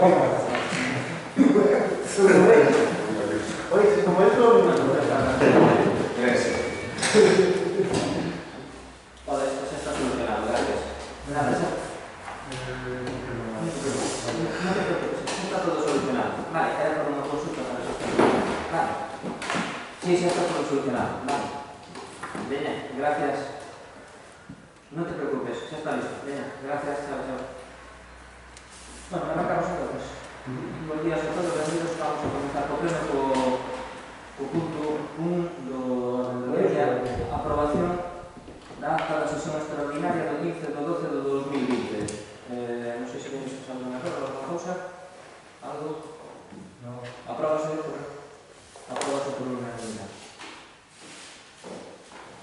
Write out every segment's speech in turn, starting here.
Oye, como eso, Gracias. Joder, esto se está solucionando, gracias. Nada, eso. No te preocupes, está todo solucionado. Vale, era por una consulta para eso. Vale. Sí, sí, está todo solucionado. Vale. Venga, gracias. No te preocupes, ya está listo. Venga, gracias, chao, chao. Bueno, arrancamos entonces. Buenos días a todos, benvidos. Vamos a comenzar co pleno co punto 1 do orden do día, aprobación da acta da sesión extraordinaria do 15 do 12 do 2020. Non sei se veis que alguna cousa. Algo? No. Apróbase por unanimidade.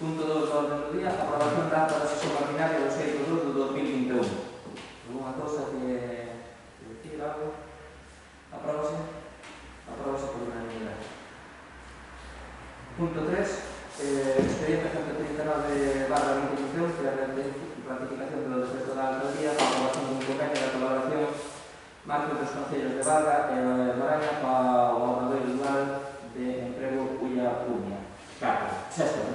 Punto 2 do orden do día, aprobación da acta da sesión ordinaria do 6 do 2 do 2021. Alguna cousa que decir algo? Apróbase por unanimidade. Punto 3, expediente 139/2021, que é a ratificación do decreto da alcaldía para a aprobación dun convenio de colaboración marco dos concellos de Valga e Moraña para o obradoiro dual de emprego Ulla-Uña. Sexto.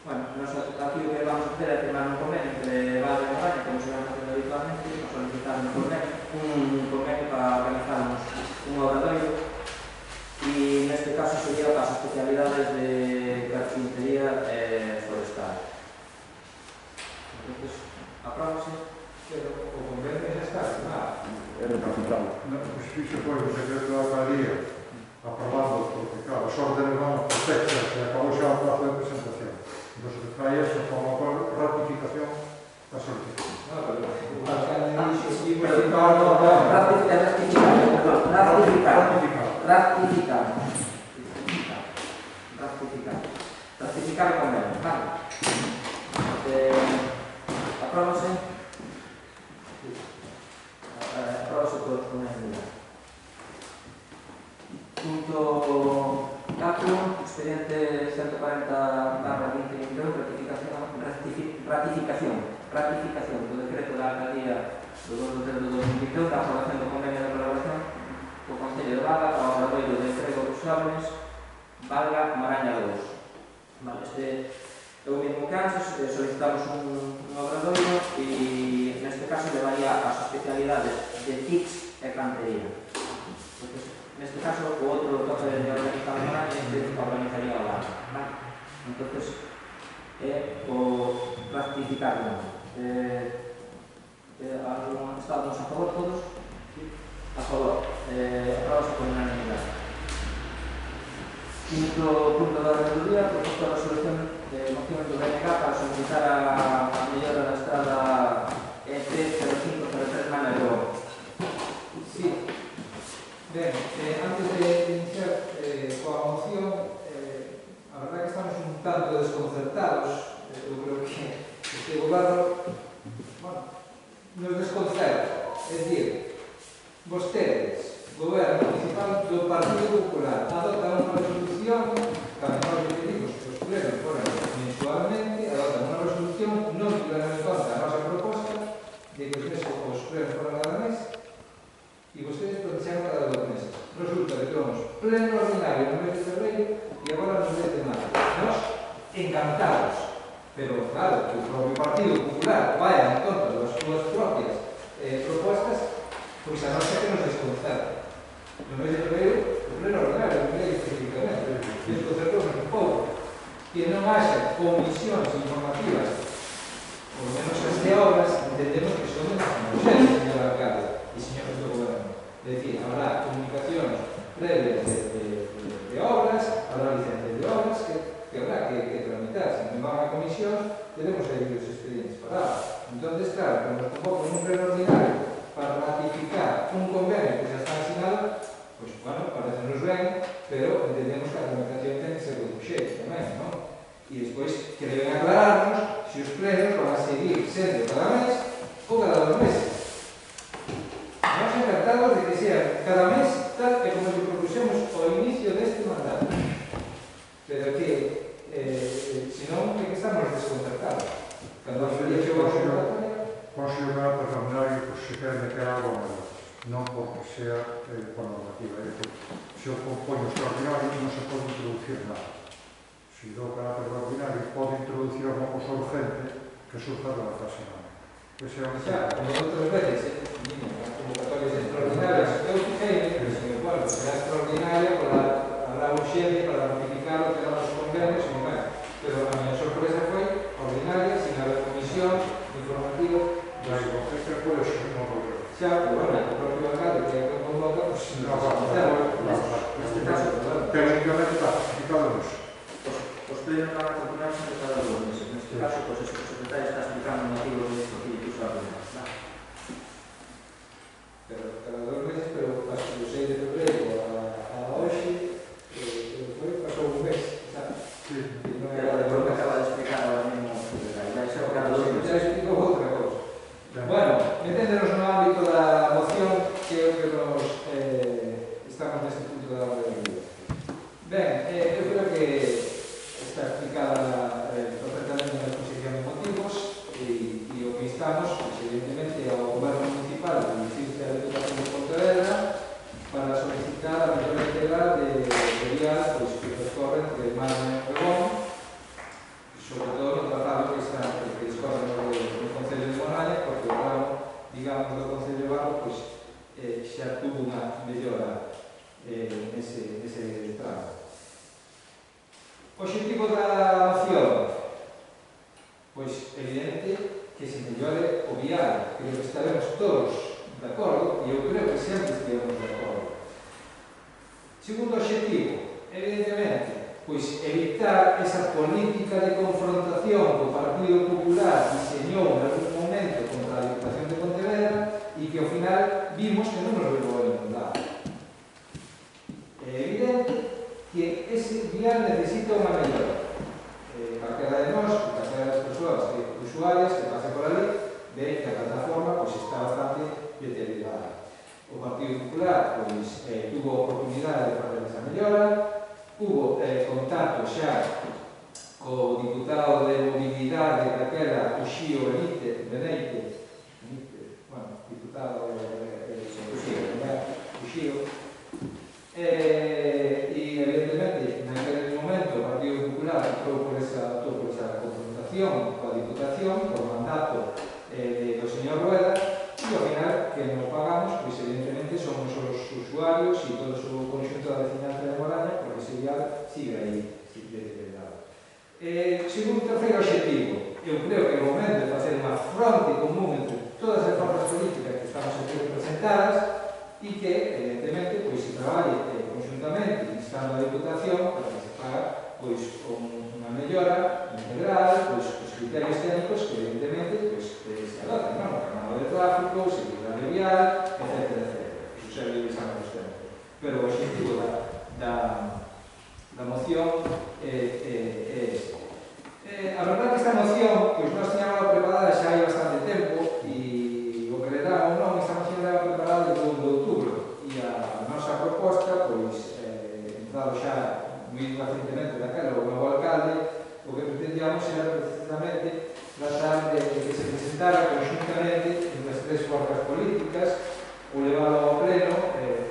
Bueno, aquí o que vamos a hacer é firmar un convenio entre Valga e Moraña, como se van facendo habitualmente, para solicitar un convenio para organizarnos un obradoiro. Y neste caso sería para as especialidades de carpintería forestal. Entonces, apróbase. Pero o convenio xa está firmado. É recapitado. Pois fixo foi o secreto da alcaldía aprobado, porque claro, as órdenes van perfectas e acabou xa o prazo de presentación. Entón, se trae esta forma por ratificación da solicitud. Ratificar o convenio, vale. Apróbase. Apróbase por unanimidade. Punto 4, expediente 140/2021, ratificación do decreto da alcaldía do 2 de 2022 da aprobación do convenio de colaboración co Concello de Valga para o obradoiro de emprego dos xóvenes Valga Moraña 2. Vale, este é o mesmo que antes, solicitamos un obradoiro e neste caso levaría as especialidades de TICS e cantería. Neste caso, o outro toque de organizar a Moraña este organizaría o Valga. Vale? Entonces, é o ratificar. ¿Estamos a favor todos? A favor. Aprobase por unanimidade. Punto da orden do día, proposta de resolución de moción do BNG para solicitar a mellora da estrada EP 0503 Manero. Sí. Ben, antes de iniciar coa moción, a verdade que estamos un tanto desconcertados. Eu creo que este goberno nos desconcerta. É dicir, vostedes, goberno municipal do Partido Popular, adoptan unha resolución que a menor de pedimos que os plenos foran mensualmente, adoptan unha resolución non tiveron en conta a nosa proposta de que os plenos foran cada mes e vostedes protexeron cada 2 meses. Resulta que temos pleno ordinario no mes de febrero e agora no mes de maio. Nos encantados, pero claro, que o propio Partido Popular vaya en contra das súas propias propostas, pois a nosa que nos desconcerta. No mes de febrero, o pleno ordinario, non é especificamente, desconcertou-nos un pouco. Que non haxa comisións informativas, por lo menos as de obras, entendemos que son urgentes, señor alcalde e señores do goberno. É dicir, habrá comunicacións previas de obras, habrá licencias de obras que habrá que tramitar. Se non van a comisión, tenemos aí os expedientes parados. Entón, claro, que nos convocan un pleno ordinario para ratificar un convenio que xa está asignado, pois, bueno, parece-nos ben, pero entendemos que a tramitación ten que ser de xeito tamén, non? E despois que deben aclararnos se os plenos van a seguir sendo cada mes ou cada 2 meses. Estamos encantados de que sea cada mes tal que como lle propuxemos ao inicio deste mandato. Pero que, senón, que estamos desconcertados. Cando a feria chegou a convocatoria, Consello Nacional Extraordinario, pois se queren meter algo máis. non porque sea por normativa. É dicir, se eu compoño extraordinario non se pode introducir nada. Se dou carácter ordinario, pode introducir unha cosa urgente que surja de la clase nada. Ese é o O sea, como outras veces, as convocatorias extraordinarias, eu fijei que se me acuerdo, será extraordinaria para a urxencia, para ratificar o que eran os convenios, e bueno, pero a miña sorpresa foi ordinaria, sin haber comisión, informativa. Este pode ser un problema. Xa, pero bueno, o propio alcalde que é que convoca, pues No, Neste caso, claro, técnicamente está justificado nisso. os plenos van a continuar sempre cada 2 meses. Neste caso, pues, o secretario está explicando o motivo de esto que puso a reunión. Pero cada 2 meses, pero hasta o 6 de febrero a hoxe, pasou un mes, sabes? Sí. Non Pero era por lo que acaba de explicar ahora mismo o secretario, vai ser cada 2 Ya meses. explico outra cosa. Bueno, meténdonos no ámbito da moción que é o que nos estamos neste punto da orde do día. Ben, eu creo que está explicada perfectamente na exposición de motivos e o que instamos, pues, evidentemente, ao Goberno Municipal de dirigirse á Deputación de Pontevedra para solicitar a mellora integral de vial pues, que percorre entre Málaga e Obregón, sobre todo no trazado que discorre no Concello de Moraña, porque o tramo, digamos, do Concello de Barro, pues, xa tuvo unha mellora nese tramo. O objetivo da moción, pois, evidente que se mellore o vial, creo que estaremos todos de acordo, e eu creo que sempre estaremos de acordo. Segundo objetivo, evidentemente, pois evitar esa política de confrontación que o Partido Popular diseñou en algún momento contra a Diputación de Pontevedra e que ao final vimos que non nos levou a ningún lado. É evidente que ese vial necesita unha mellora. Calquera de nós, calquera das persoas usuarias que pase por ali, ve que a plataforma pois, está bastante deteriorada. O Partido Popular pois, tuvo a oportunidade de fazer esa mellora, hubo contacto xa co diputado de mobilidade daquela, Uxío Beneite, bueno, diputado Uxío, e evidentemente naquele momento o Partido Popular optou por esa confrontación coa Diputación por mandato do señor Rueda e ao final que nos pagamos pois evidentemente somos os usuarios e todo o conxunto da veciñanza de Moraña porque ese vial sigue aí deteriorado. Segundo terceiro objetivo, eu creo que é o momento de facer unha fronte común entre todas as formas políticas que estamos aquí representadas e que, evidentemente, pois, se traballe conjuntamente, instando a Diputación para que se faga pois, unha mellora integral, pois, os criterios técnicos que, evidentemente, pois, se adoten, non? O canal de tráfico, seguridade vial, etc. Iso se revisamos os temas. Pero o objetivo da moción é este. A verdade que esta moción, pois, nós tiñamos preparada xa hai bastante tempo e o que le dá ou non, esta moción era preparada desde o 2 de outubro e a nosa proposta, pois, entrado xa moi recientemente daquela o novo alcalde, o que pretendíamos era precisamente tratar de que se presentara conjuntamente entre as tres forzas políticas o leválo ao pleno e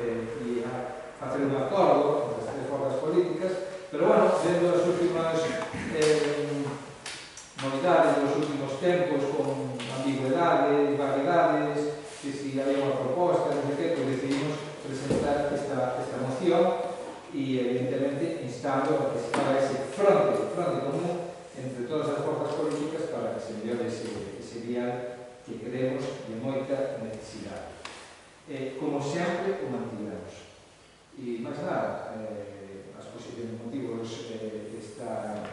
facer un acordo entre as tres forzas políticas, pero, bueno, vendo as últimas novidades dos últimos tempos con ambigüedades, variedades, que si había unha proposta, non sei que, pues decidimos presentar esta moción e, evidentemente, instando a que se haga ese fronte común entre todas as forzas políticas para que se mellore ese vial que creemos de moita necesidade. Como sempre, o mantivemos. E, máis nada, a exposición de motivos está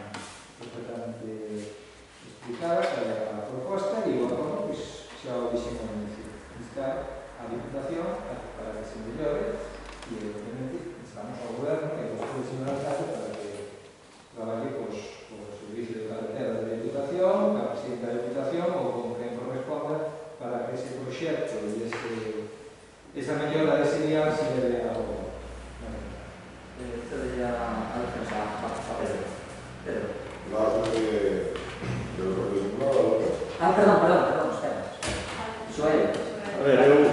perfectamente explicada a proposta e o acordo, pois, xa o dixemos instar a Diputación para que se mellore e, evidentemente, instamos ao Goberno e ao señor alcalde para que traballe cos servicios de carretera da Diputación, a presidente da Diputación ou con quen corresponda para que ese proxecto e esa mellora dese vial se leve a cabo. Cede ya a defensa a Pedro. La de los representados. Perdón, espera. Suárez. A ver, eu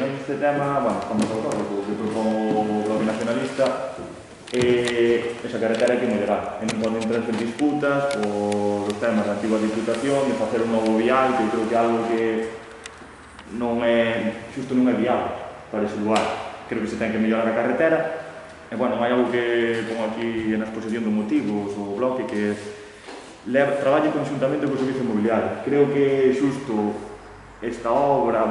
neste tema, bueno, estamos de acordo co que propón o Bloque Nacionalista. Esa carretera hai que mellorar. E non poden traer disputas por os temas da antigua Diputación, de facer un novo vial, que eu creo que é algo que non é, xusto non é viable para ese lugar. Creo que se ten que mellorar a carretera. E, bueno, hai algo que pongo aquí na exposición dos motivos, o Bloque, que traballe conjuntamente co Servicio Inmobiliario. Creo que xusto esta obra,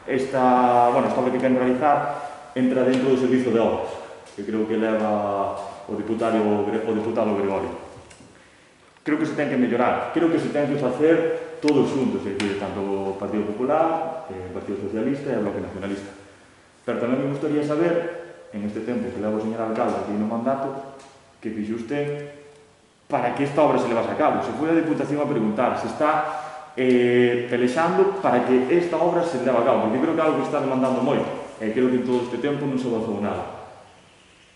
esta obra que queren realizar entra dentro do Servicio de Obras, que creo que leva o diputado Gregorio. Creo que se ten que mellorar, creo que se ten que facer todos xuntos, é dicir, tanto o Partido Popular, o Partido Socialista e o Bloque Nacionalista. Pero tamén me gustaría saber, en este tempo que leva o señor alcalde aquí no mandato, que fixe usted para que esta obra se levase a cabo. Se foi a Diputación a preguntar, se está pelexando para que esta obra se leva a cabo, porque creo que algo que está demandando moito, e creo que en todo este tempo non se avanzou nada.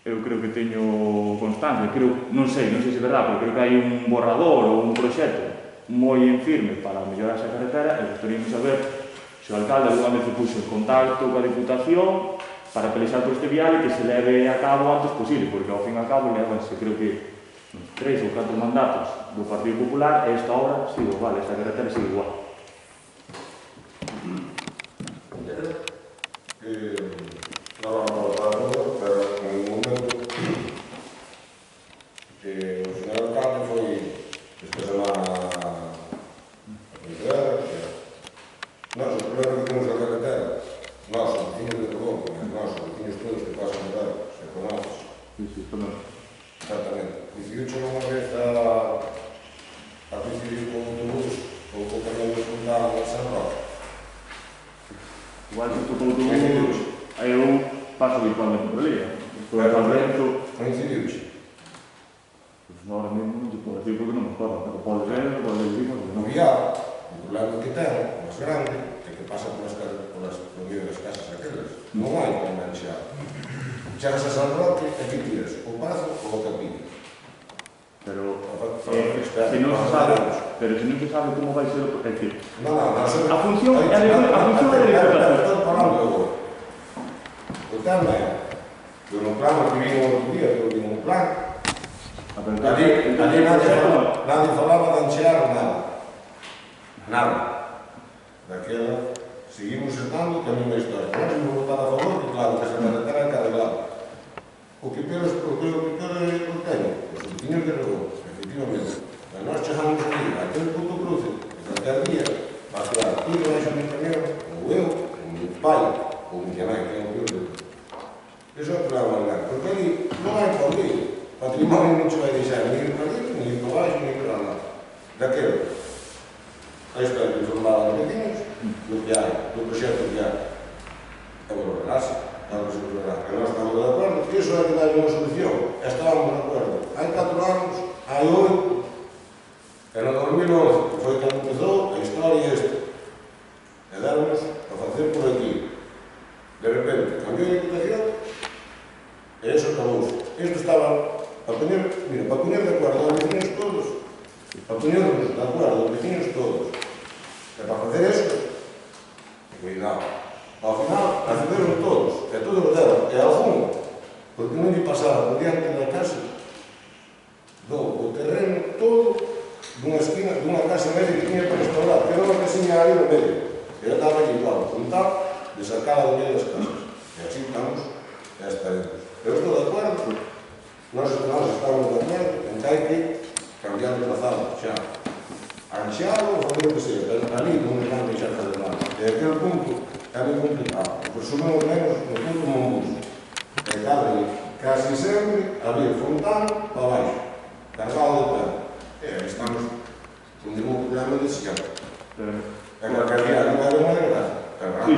Eu creo que teño constancia, non sei se é verdade, pero creo que hai un borrador ou un proxecto moi en firme para mellorar esa carretera, e gostaríamos saber se o alcalde alguna vez se puxo en contacto coa Diputación para pelexar por este vial e que se leve a cabo o antes posible, porque ao fin e ao cabo levanse, creo que 3 ou 4 mandatos do Partido Popular e esta obra sigue igual, esta carretera sigue igual. Pero en un momento que o señor alcalde foi esta semana a Pontevedra, nós o problema que temos na carretera, nós, os vecinos de Tobón, nós, os vecinos todos que pasan a ver, se conoces. Exactamente. Decidiu unha vez a coincidir con o autobús ou co camión de Fontana de San Roque. Igual que estou con o autobús, eu paso habitualmente por ali. Estou a Valvento. Coincidiu-che? Agora mesmo non te podo decir porque non me acordo, pero pode ver, pode decir, No vial, o problema que ten, o máis grande, é que pasa por medio das casas aquelas. Non hai como enganchar. Chegas a San Roque e que tiras o pazo ou o capillo. Pero se non se sabe como vai ser o proxecto. A función é de Diputación. Estou falando agora. O tema é que no plano que vimos outro día, que vimos un plan, ali nadie falaba de anchear nada. Daquela, seguimos estando que a mesma historia. Nós vamos votar a favor, que claro, que esa carretera é carregada. O que peor eu teño, os vecinos de Regón, efectivamente. Mas nós chegamos aquí, aquele punto cruce, que calquer día, va a quedar ti que vais a mi camión, ou eu, ou meu pai, ou minha mãe, que é o peor de tudo. Iso é o problema grande, porque ali non hai por ali. Patrimonio non se vai deixar ni ir para ali, ni ir para baixo, ni ir para nada. Daquela, a historia que informaba os vecinos, do que hai, do proxecto que hai. É bueno, relaxa. Nós estamos de acordo, que iso é que dá unha solución. Estábamos de acordo. Hai 4 anos, hai 8, e no 2011, que foi cando empezou, a historia é esta. E darmos a facer por aquí. De repente, cambiou a Diputación, e iso acabou. Isto estaba a poñer, mira, para poñer de acordo aos vecinos todos, para poñernos de acordo aos vecinos todos, e para facer iso, cuidado. Ao final, accederon todos, e todo o deron, e algún, porque non lle pasaba por diante da casa, o terreno todo dunha esquina, dunha casa media que tiña para restaurar, que era unha casiña ali no medio, e era estaba ali igual, juntar, de sacada do medio das casas. E así estamos, e estaremos. Pero estou de acordo, nós estamos de acordo en que hai que cambiar de trazado, xa. Anxado, ou fazer o que seja, ali non me van deixar fazer nada. E aquele punto é moi complicado, porque subimos menos no punto Mombus. E cabe casi sempre a vir Fontana para baixo, cargado de pé. E aí estamos con o mesmo problema de siempre. E calquer día non hai unha desgracia. Sí,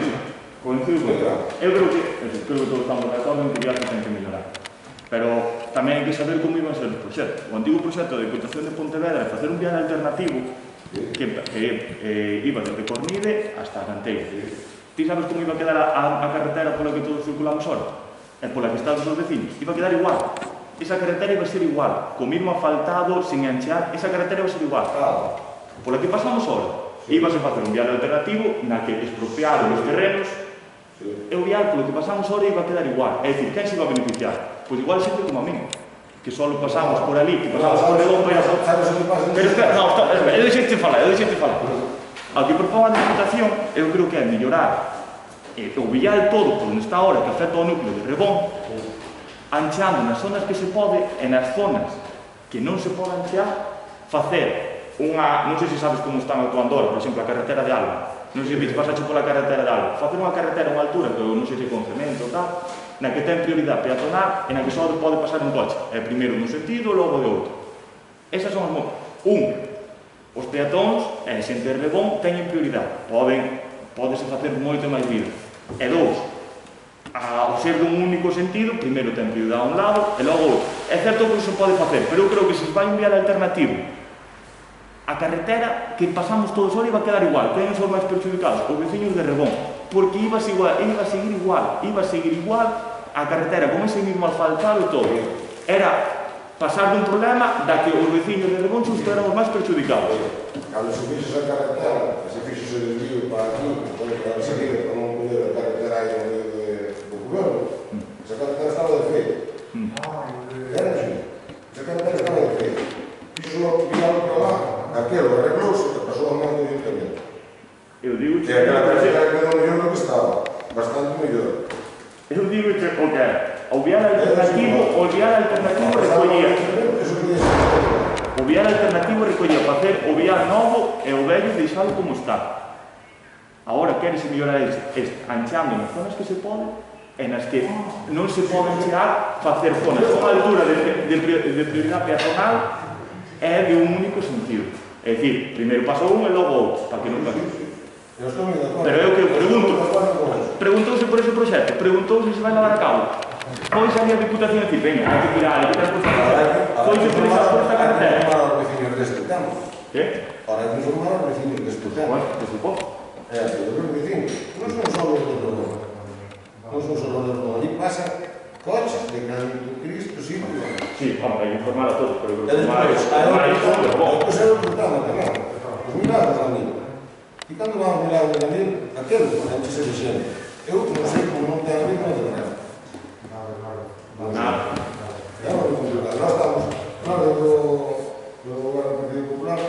coincido con eso. Eu creo que todos estamos de acordo en que o viaje ten que mellorar. Pero tamén hai que saber como iban ser os proxectos. O antigo proxecto da Diputación de Pontevedra é facer un viaje alternativo que iba desde Cornide hasta Canteira. Ti sabes como iba a quedar a carretera pola que todos circulamos ahora? E pola que están os vecinos? Iba a quedar igual. Esa carretera iba a ser igual. Co mismo asfaltado, sin enchear, esa carretera iba a ser igual. Pola que pasamos ahora. Ibas a facer un viaje alternativo na que expropiaron os terrenos E o vial, polo que pasamos ahora, iba a quedar igual. É dicir, quen se iba a beneficiar? Pois igual xente como a mí, que só pasamos por ali, que pasamos por Redón para ir a... Sabes o que pasa? Pero espera, non, eu deixei-te falar. O que propón a Diputación, eu creo que é mellorar o vial todo por onde está ahora, que afecta ao núcleo de Rebón, ancheando nas zonas que se pode e nas zonas que non se pode anchear, facer unha, non sei se sabes como están actuando ahora, por exemplo, a carretera de Alba, non sei se pasaxe pola carretera de Alba, facer unha carretera a unha altura que non sei se con cemento ou tal, na que ten prioridade peatonal e na que só pode pasar un coche, é primeiro dun sentido e logo de outro. Esas son as os peatóns e a xente de Rebón teñen prioridade, podese facer moito máis vida. E dous, ao ser dun único sentido, primeiro ten prioridade a un lado e logo outro. É certo que iso pode facer, pero eu creo que se vai un vial alternativo, a carretera que pasamos todos hoxe iba a quedar igual. Quen son máis perjudicados? Os veciños de Rebón, porque iba a seguir igual a carretera con ese mismo asfaltado e todo. Era pasar dun problema da que os veciños de Rebón éramos máis perjudicados. Cando se fixo esa carretera, se fixo ese desvío para aquí, para seguir, para non poder a carretera aí no medio do goberno, esa carretera estaba de feito. Era así. Esa carretera estaba de feito. Fixo só vialo para lá, aquilo arreglouse e pasou a mão do ayuntamiento. Eu digo que aquela carretera quedou mellor do que estaba, bastante mellor. Eu digo que o que é o vial alternativo recollía o vial alternativo recollía facer o vial novo e o vello deixalo como está. Agora queres mellorar ancheando nas zonas que se pode e nas que non se pode anchear, facer zonas con altura de prioridade peatonal e de un único sentido. É dicir, primeiro pasa un e logo outro, para que non pase. Pero eu que preguntouse por ese proxecto, preguntouse se vai levar a cabo. Pois a minha Diputación dicir, venga, hai que tirar, hai que tirar por esta carretera. Para os veciños deste tempo. Que? Para informar os veciños deste tempo. Bueno, por suposto. É así, os veciños. Non son só os do Rodón. Non son só os do Rodón. Ali pasan coches de Cristo, sí. Sí, hombre, hai que informar a todos, pero informar a todos. Depois é o programa tamén. Os milagros da Nil. E cando van ao milagro da Nil, aquilo enche-se de xente. Eu non sei como non ten a ver con o de nada. Nada. Nós do Goberno do Partido Popular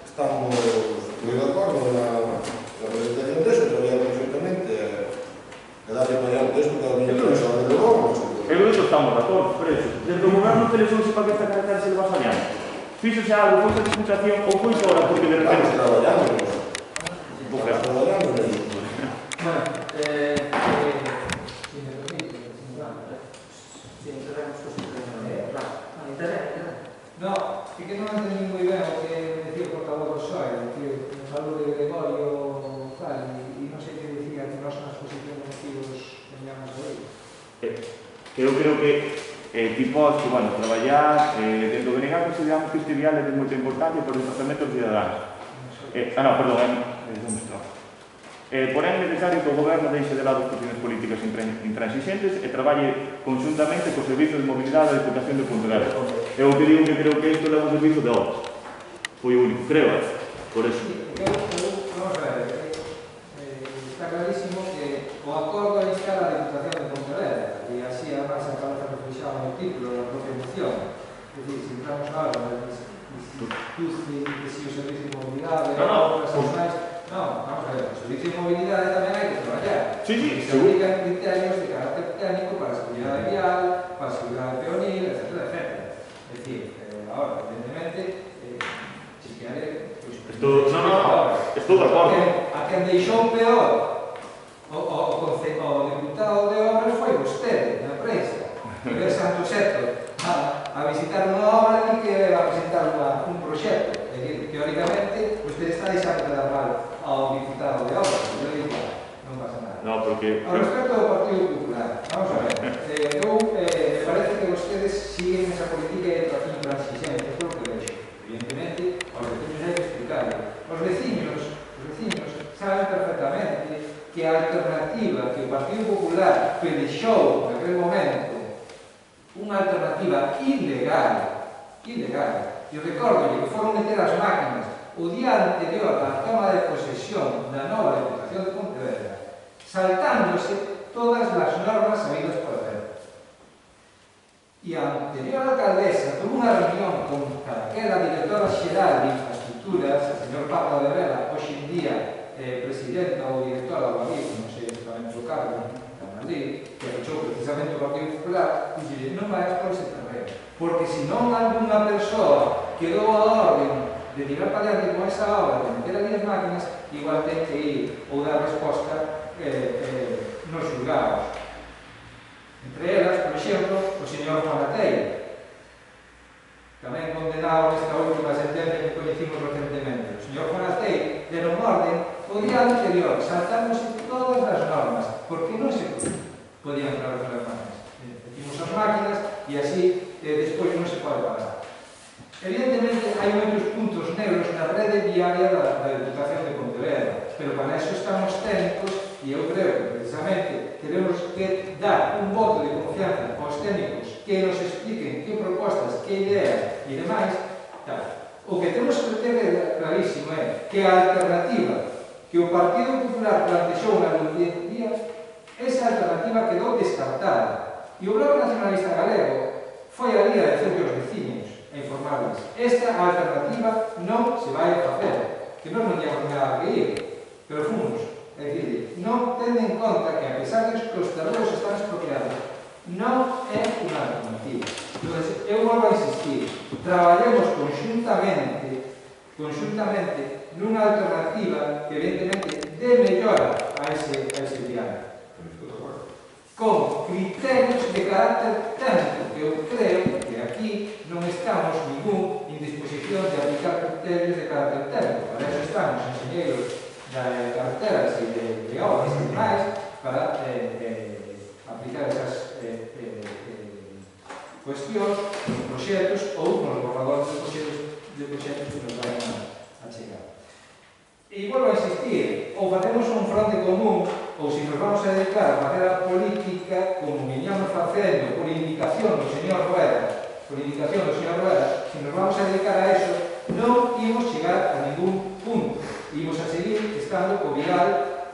estamos moi de acordo na presentación deso, traballar conjuntamente e darle mayor texto que a miña empresa de Rebón. Eu iso estamos de acordo, por eso. Desde o Goberno telesouse para que esta carretera se le va saneando. Fíxose algo, foi a Diputación ou foi ahora porque de repente... Estamos traballando nisso. Estamos traballando nisso. Bueno, no, é que non entendí moi ben o que decía o portavoz do PSOE, que nos falou de Gregorio tal, e non sei que decía que nós na exposición de motivos teníamos de ello. Eu creo que tipos que, bueno, traballar dentro do BNG consideramos que este vial é de moita importancia por o tratamiento dos ciudadanos. Onde está? Porén, é necesario que o Goberno deixe de lado as cuestións políticas intransigentes e traballe conjuntamente co Servizo de Mobilidade da Diputación de Pontevedra. Eu que digo que creo que isto leva un servizo de obras. Foi o único, creo, por eso. Vamos a ver, está clarísimo que o acordo a instar a Diputación de Pontevedra, e así además aparece reflexado no título da propia moción, é dicir, se entramos ahora no instituto de si o Servicio de Mobilidade, obras nacionais. No, vamos a ver, o servicio de mobilidade tamén hai que traballar. Sí, se aplican criterios de carácter técnico para a seguridade vial, para a seguridade peonil, etc. É dicir, ahora, evidentemente, se quere... Estou de acordo. A quen deixou peor o deputado de obras foi vostede, na prensa. Que ve Santo Seto a visitar unha obra e que a presentar un proxecto. É dicir, teóricamente, vostede está deixando de dar mal ao diputado de obras, eu digo, non pasa nada. No, porque... Ao respecto do Partido Popular, vamos a ver, me parece que vostedes siguen esa política de intransigencia, é o que vexo. Evidentemente, aos veciños hai que explicarlo. Os veciños saben perfectamente que a alternativa que o Partido Popular pelexou naquele momento, unha alternativa ilegal, e recordo que foron meter as máquinas o día anterior á toma de posesión da nova Deputación de Pontevedra, saltándose todas las normas habidas por haber. E a anterior alcaldesa tuvo unha reunión con calquera directora xeral de infraestructuras, o señor Pablo de Vela, hoxe en día presidenta ou directora do Madrid, non sei exactamente o cargo, da Madrid, que fechou precisamente o Partido Popular, e dixo, non vai por ese terreno, porque se non alguna persoa que dou a orden de tirar para diante con esa obra, de meter ali as máquinas, igual ten que ir ou dar resposta nos xulgados. Entre elas, por exemplo, o señor Morateiro, tamén condenado nesta última sentencia que coñecimos recentemente. O señor Morateiro deron orden o día anterior, saltándose todas as normas, porque non se podían parar as máquinas. Metimos as máquinas e así despois non se pode parar. Evidentemente, hai moitos puntos negros na rede viaria da Diputación de Pontevedra, pero para eso estamos técnicos e eu creo que precisamente tenemos que dar un voto de confianza aos técnicos que nos expliquen que propostas, que ideas e demais. O que temos que ter clarísimo é que a alternativa que o Partido Popular plantexou na día, esa alternativa quedou descartada. E o Bloque Nacionalista Galego foi ali a decirle aos veciños, a informarles, esta alternativa non se vai a facer, que non tínhamos nada que ir, pero fomos. É dicir, non tendo en conta que a pesar de que os terrenos están expropiados, non é unha alternativa. Entón, eu volvo a insistir, traballemos conjuntamente nunha alternativa que evidentemente dé mellora a ese viaje. Con criterios de carácter técnico, que eu creo que aquí non estamos ningún en disposición de aplicar criterios de carácter técnico. Para eso estamos enxeñeiros de carreteras e de obras e demais para aplicar esas cuestións nos proxectos ou nos borradores de proxectos que nos vayan a chegar. E volvo a insistir, ou facemos un fronte común, ou se nos vamos a dedicar a facer a política como veníamos facendo por indicación do señor Rueda, se nos vamos a dedicar a eso, non imos chegar a ningún punto. Imos a seguir estando co vial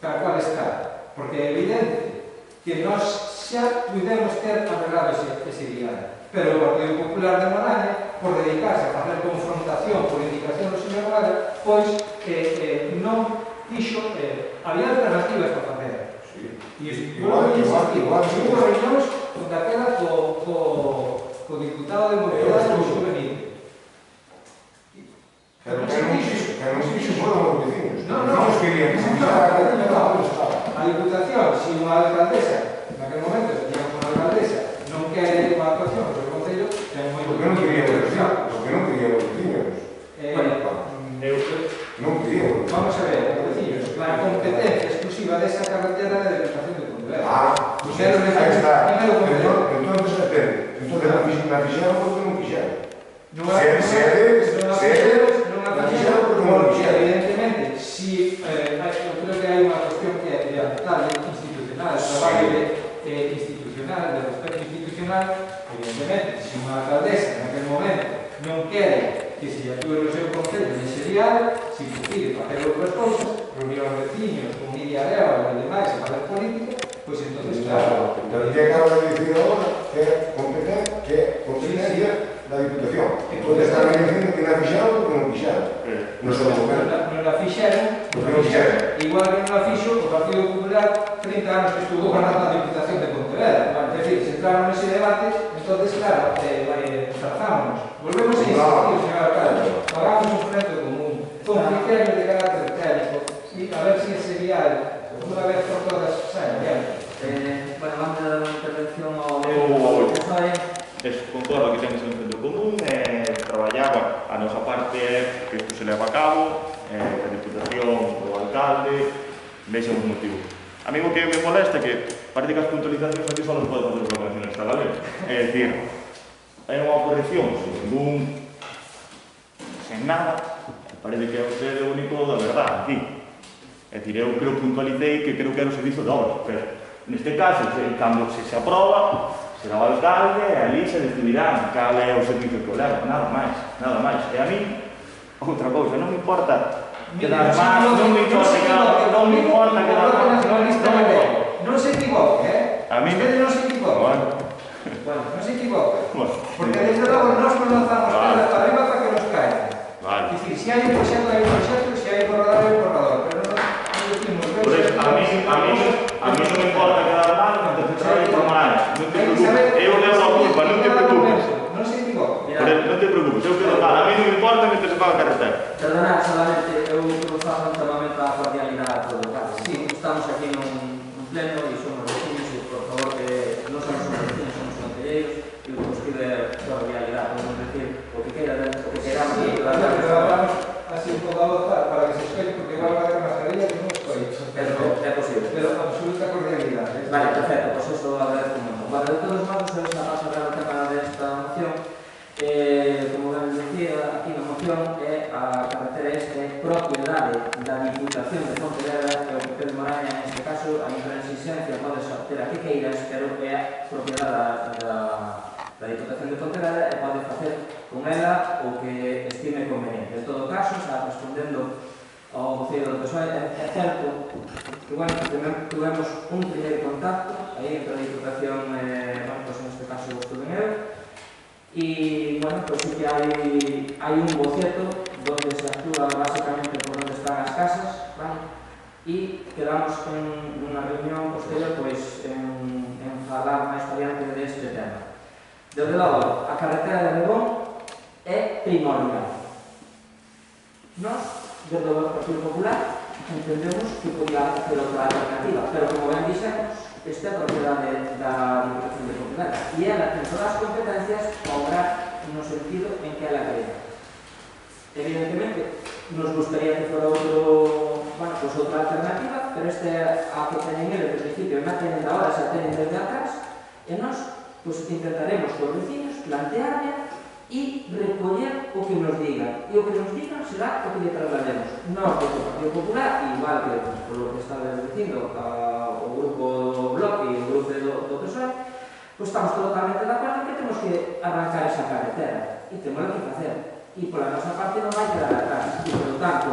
tal cual está. Porque é evidente que nós xa pudemos ter arreglado ese vial. Pero o Partido Popular de Moraña, por dedicarse a facer confrontación por indicación do señor Rueda, pois non fixo, había alternativas para facer. Igual, hubo reunións con daquela co diputado de Mobilidade do Juvenil. Pero que non fixo foron os vecinos. Non querían que se fixara a Diputación, se unha alcaldesa, naquele momento, digamos unha alcaldesa, non quere unha actuación do Concello, ten moi... Porque non querían os vecinos. Non querían. Vamos a ver, vecinos, a competencia exclusiva desa carretera da Diputación de Pontevedra. Aí está. Entón, la fixeron porque non quixeron. Evidentemente, si yo creo que hay una cuestión que de adaptar institucional, trabajo institucional, de respeto institucional, evidentemente, si una alcaldesa en aquel momento non quere que se actúe no seu concello nese vial, si decide facer outras cousas, reunir aos veciños, con Iria Areva e demais, e facer política, pois entonces, claro. Pero que acaba de dicir agora que é competencia da Diputación. Entón están dicindo que na fixeron porque non quixeron. Non la fixeron, igual que non la fixo o Partido Popular 30 anos que estuvo ganando a Diputación de Pontevedra. É dicir, se entraron nese debate, entonces, claro, trazámonos. Volvemos a insistir, señor alcalde, hagamos un frente común, con criterios de carácter técnico, y a ver si ese vial, por una vez por todas, sale bien. Bueno, vamos a dar unha intervención ao... Concordo que temos un centro común, traballaba a nosa parte que isto se leva a cabo, a Diputación, o alcalde, vexen os motivos. A mí o que me molesta é que parece que as puntualizacións aquí só non pode facer o Bloque Nacionalista Galego. É dicir, hai unha oposición sen nada, parece que é o único da verdade aquí. É dicir, eu creo que puntualicei que creo que era o servizo de obras, pero neste caso, cando se aproba, será o alcalde e ali se decidirán cal é o servicio que o leva, nada máis. E a mí, outra cousa, non me importa quedar mal, non me importa quedar mal, non se equivoque, A mí Usted non se equivoque. Bueno, Bueno, non se equivoque. bueno. Porque desde logo nós non lanzamos pedras para arriba para que nos caen. Vale. Es decir, si hai un proxecto, hai un proxecto, si hai un corredor, hai un corredor. Pero non decimos... Por eso, a mí non me importa quedar mal, non te trae por mal. Non te preocupes, eu levo a culpa, non te preocupes. Non se equivoque. Non te preocupes, eu quedo mal, a mí non me importa que se faga carretera. Perdonad, solamente eu fago un chamamento á cordialidade a todo, claro. Sí, estamos aquí nun pleno e somos vecinos e, por favor, que non somos os vecinos, somos concelleiros e o que nos pide cordialidade, podemos decir o que queiramos e Pero hablamos así un pouco a voz para que se escoite, porque igual va a ter mascarilla que non escoito. é posible. Pero absoluta cordialidade. Vale, perfecto, pues eso agradezco un montón. Bueno, de todos modos, esta pasa a ver o tema desta moción. Como ben decía, aquí na moción é a carretera esta é propiedade da Diputación de Pontevedra e o PP de Moraña, en este caso, a intransigencia pode ter a que queiras, pero é a propiedade da Diputación de Pontevedra e pode facer con ela o que estime conveniente. En todo caso, está respondendo ao voceiro do PSOE, é certo que, bueno, tuvemos un primeiro contacto aí entre a Diputación, bueno, pues neste caso estuve eu, e, bueno, pues sí que hai un boceto donde se actúa básicamente por onde están as casas, vale? E quedamos en unha reunión posterior, pois, en falar máis adiante deste tema. Desde logo, a carretera de Lebón é primordial. Nós, desde o Partido Popular, entendemos que podía hacer outra alternativa, pero como ben dixemos, esta é a propiedade da Diputación de Pontevedra e ela ten todas as competencias para obrar no sentido en que ela crea. Evidentemente, nos gustaría que fora outra alternativa, pero esta é a que teñen eles desde o principio, e na tenen ahora, xa tenen desde atrás, e nós intentaremos cos vecinos plantearle e recoller o que nos digan. E o que nos digan será o que lle traslademos. Nós, do Partido Popular, igual que polo que está dicindo o grupo do Bloque e o grupo do PSOE, pois estamos totalmente de acordo en que temos que arrancar esa carretera e temos que facer. E pola nosa parte non vai quedar atrás. E, por tanto,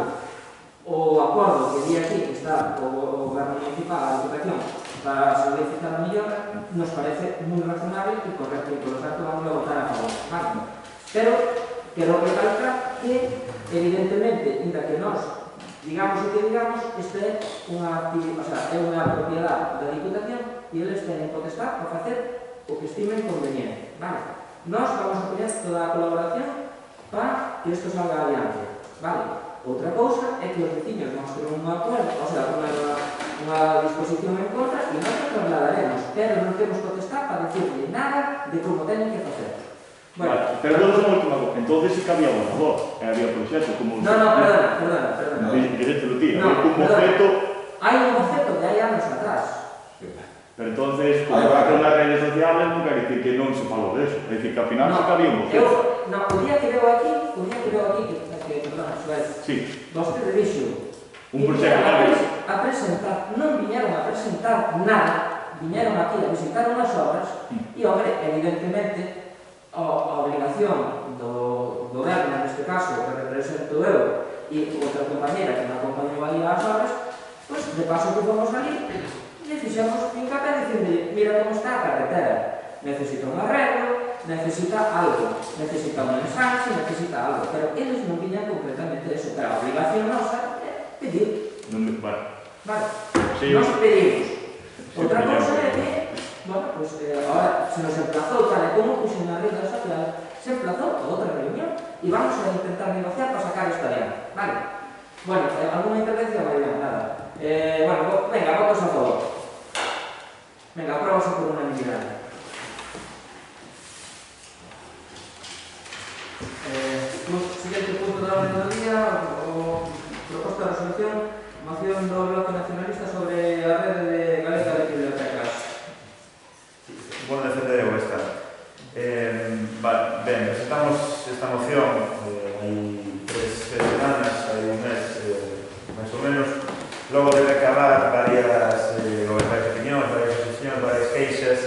o acordo que di aquí que está o Goberno Municipal, a Diputación, para solicitar a millora, nos parece moi razonable e correcto, e por lo tanto vamos a votar a favor. Vale. Pero quero recalcar que, evidentemente, inda que nós digamos o que digamos, esta é unha propiedade da Diputación e eles tenen potestad para facer o que estimen conveniente. Vale. Nós vamos a poner toda a colaboración para que isto salga adiante. Vale. Outra cousa é que os veciños vamos ter un acuerdo, unha disposición en contra e nós nos trasladaremos, pero non temos potestad para decirle nada de como tenen que facer. Bueno, vale, pero non é unha última cosa. Entonces sí que había borrador, había proxecto como... perdona. Directo ti, había un boceto... Hai un boceto de hai anos atrás. Pero entonces, como está nas redes sociales, non quer dicir que non se falou de eso. É dicir, que ao final sí que había un boceto. O día que veo aquí, perdona, Suárez, sí. Vostede dixo un proxecto a presentar, non viñeron a presentar nada, viñeron aquí a visitar unhas obras e, hombre, evidentemente, a obligación do goberno, neste caso, que represento eu, e outra compañera que me acompañou aí ás obras, pois, de paso que fomos ali, e fixemos hincapié dicindo, mira como está a carretera, necesita un arreglo, necesita algo, necesita un ensanche, necesita algo, pero eles non viñan concretamente eso, pero a obligación nosa é pedir. Vale, nos pedimos. Outra cousa é que, bueno, pues ahora se nos emplazou, tal e como puxen na rede social, se emplazou a outra reunión e vamos a intentar negociar para sacar esta adiante. Vale. Bueno, alguna intervención? Nada. Bueno, venga, votos a favor. Venga, aprobase por unanimidade. Siguiente punto da orden do día, o proposta de resolución, moción do Bloque Nacionalista sobre a rede de galega de bibliotecas. Vou defender eu esta. Ben, presentamos esta moción hai 3 semanas, hai un mes, máis ou menos, logo de recabar varias opinións, varias asociacións, varias queixas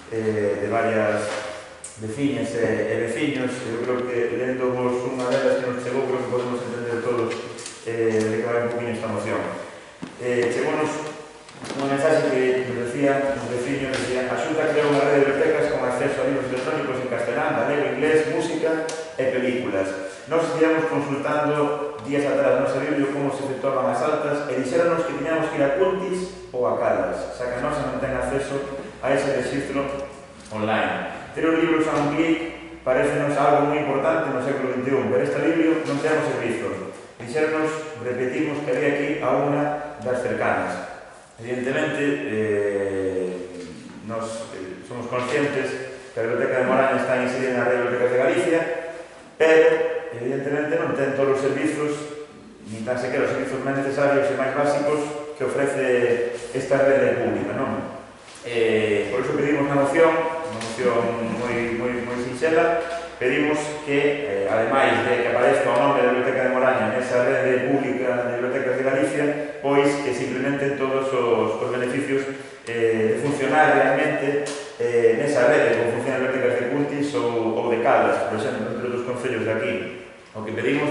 de varias veciñas e veciños. Eu creo que lendo unha delas que nos chegou, creo que podemos entender todos de que decían, os veciños decían, a Xunta creou unha rede de bibliotecas con acceso a libros electrónicos en castelán, galego, inglés, música e películas. Nos íamos consultando días atrás a nosa Biblia como se efectuaban as altas e dixéronos que tiñamos que ir a Cultis ou a Caldas, xa que a nosa non ten acceso a ese registro online. Ter os libros a un clic parecenos algo moi importante no século XXI, pero esta Biblia non temos servizos. Dixéronos, repetimos que había aquí a unha das cercanas. Evidentemente, nos somos conscientes que a Biblioteca de Moraña está inserida na Red de Bibliotecas de Galicia, pero, evidentemente, non ten todos os servizos, ni tan sequera os servizos máis necesarios e máis básicos que ofrece esta rede pública, non? Por iso pedimos unha moción moi sinxela, pedimos que, ademais de que aparezca o nome da Biblioteca de Moraña nesa rede pública de bibliotecas de Galicia, pois que se implementen todos os beneficios de funcionar realmente nesa rede, como funcionan as bibliotecas de Cultis ou de Caldas, por exemplo, entre dos concellos de aquí. O que pedimos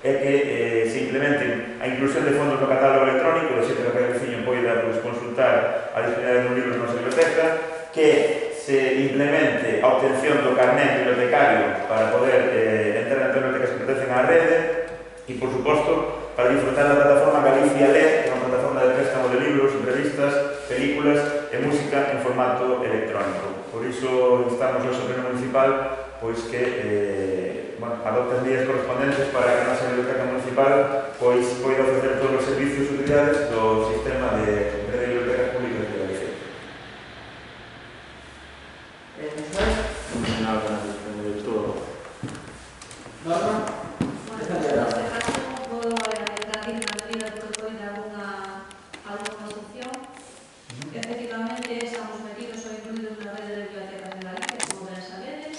é que se implementen a inclusión de fondos no catálogo electrónico, de xeito que cada veciño poida consultar a disponibilidade dun libro na nosa biblioteca, que se implemente a obtención do carnet bibliotecario para poder entrar nas bibliotecas que pertencen á rede e, por suposto, para disfrutar da plataforma Galicia Ler, que é unha plataforma de préstamo de libros, revistas, películas e música en formato electrónico. Por iso instamos ao Pleno Municipal pois que adopte as medidas correspondentes para que a nosa biblioteca municipal pois poida ofrecer todos os servicios e utilidades do sistema de rede de bibliotecas públicas de Galicia. Norma? Efectivamente, estamos metidos ou incluídos na rede de bibliotecas de Galicia, como ben sabedes,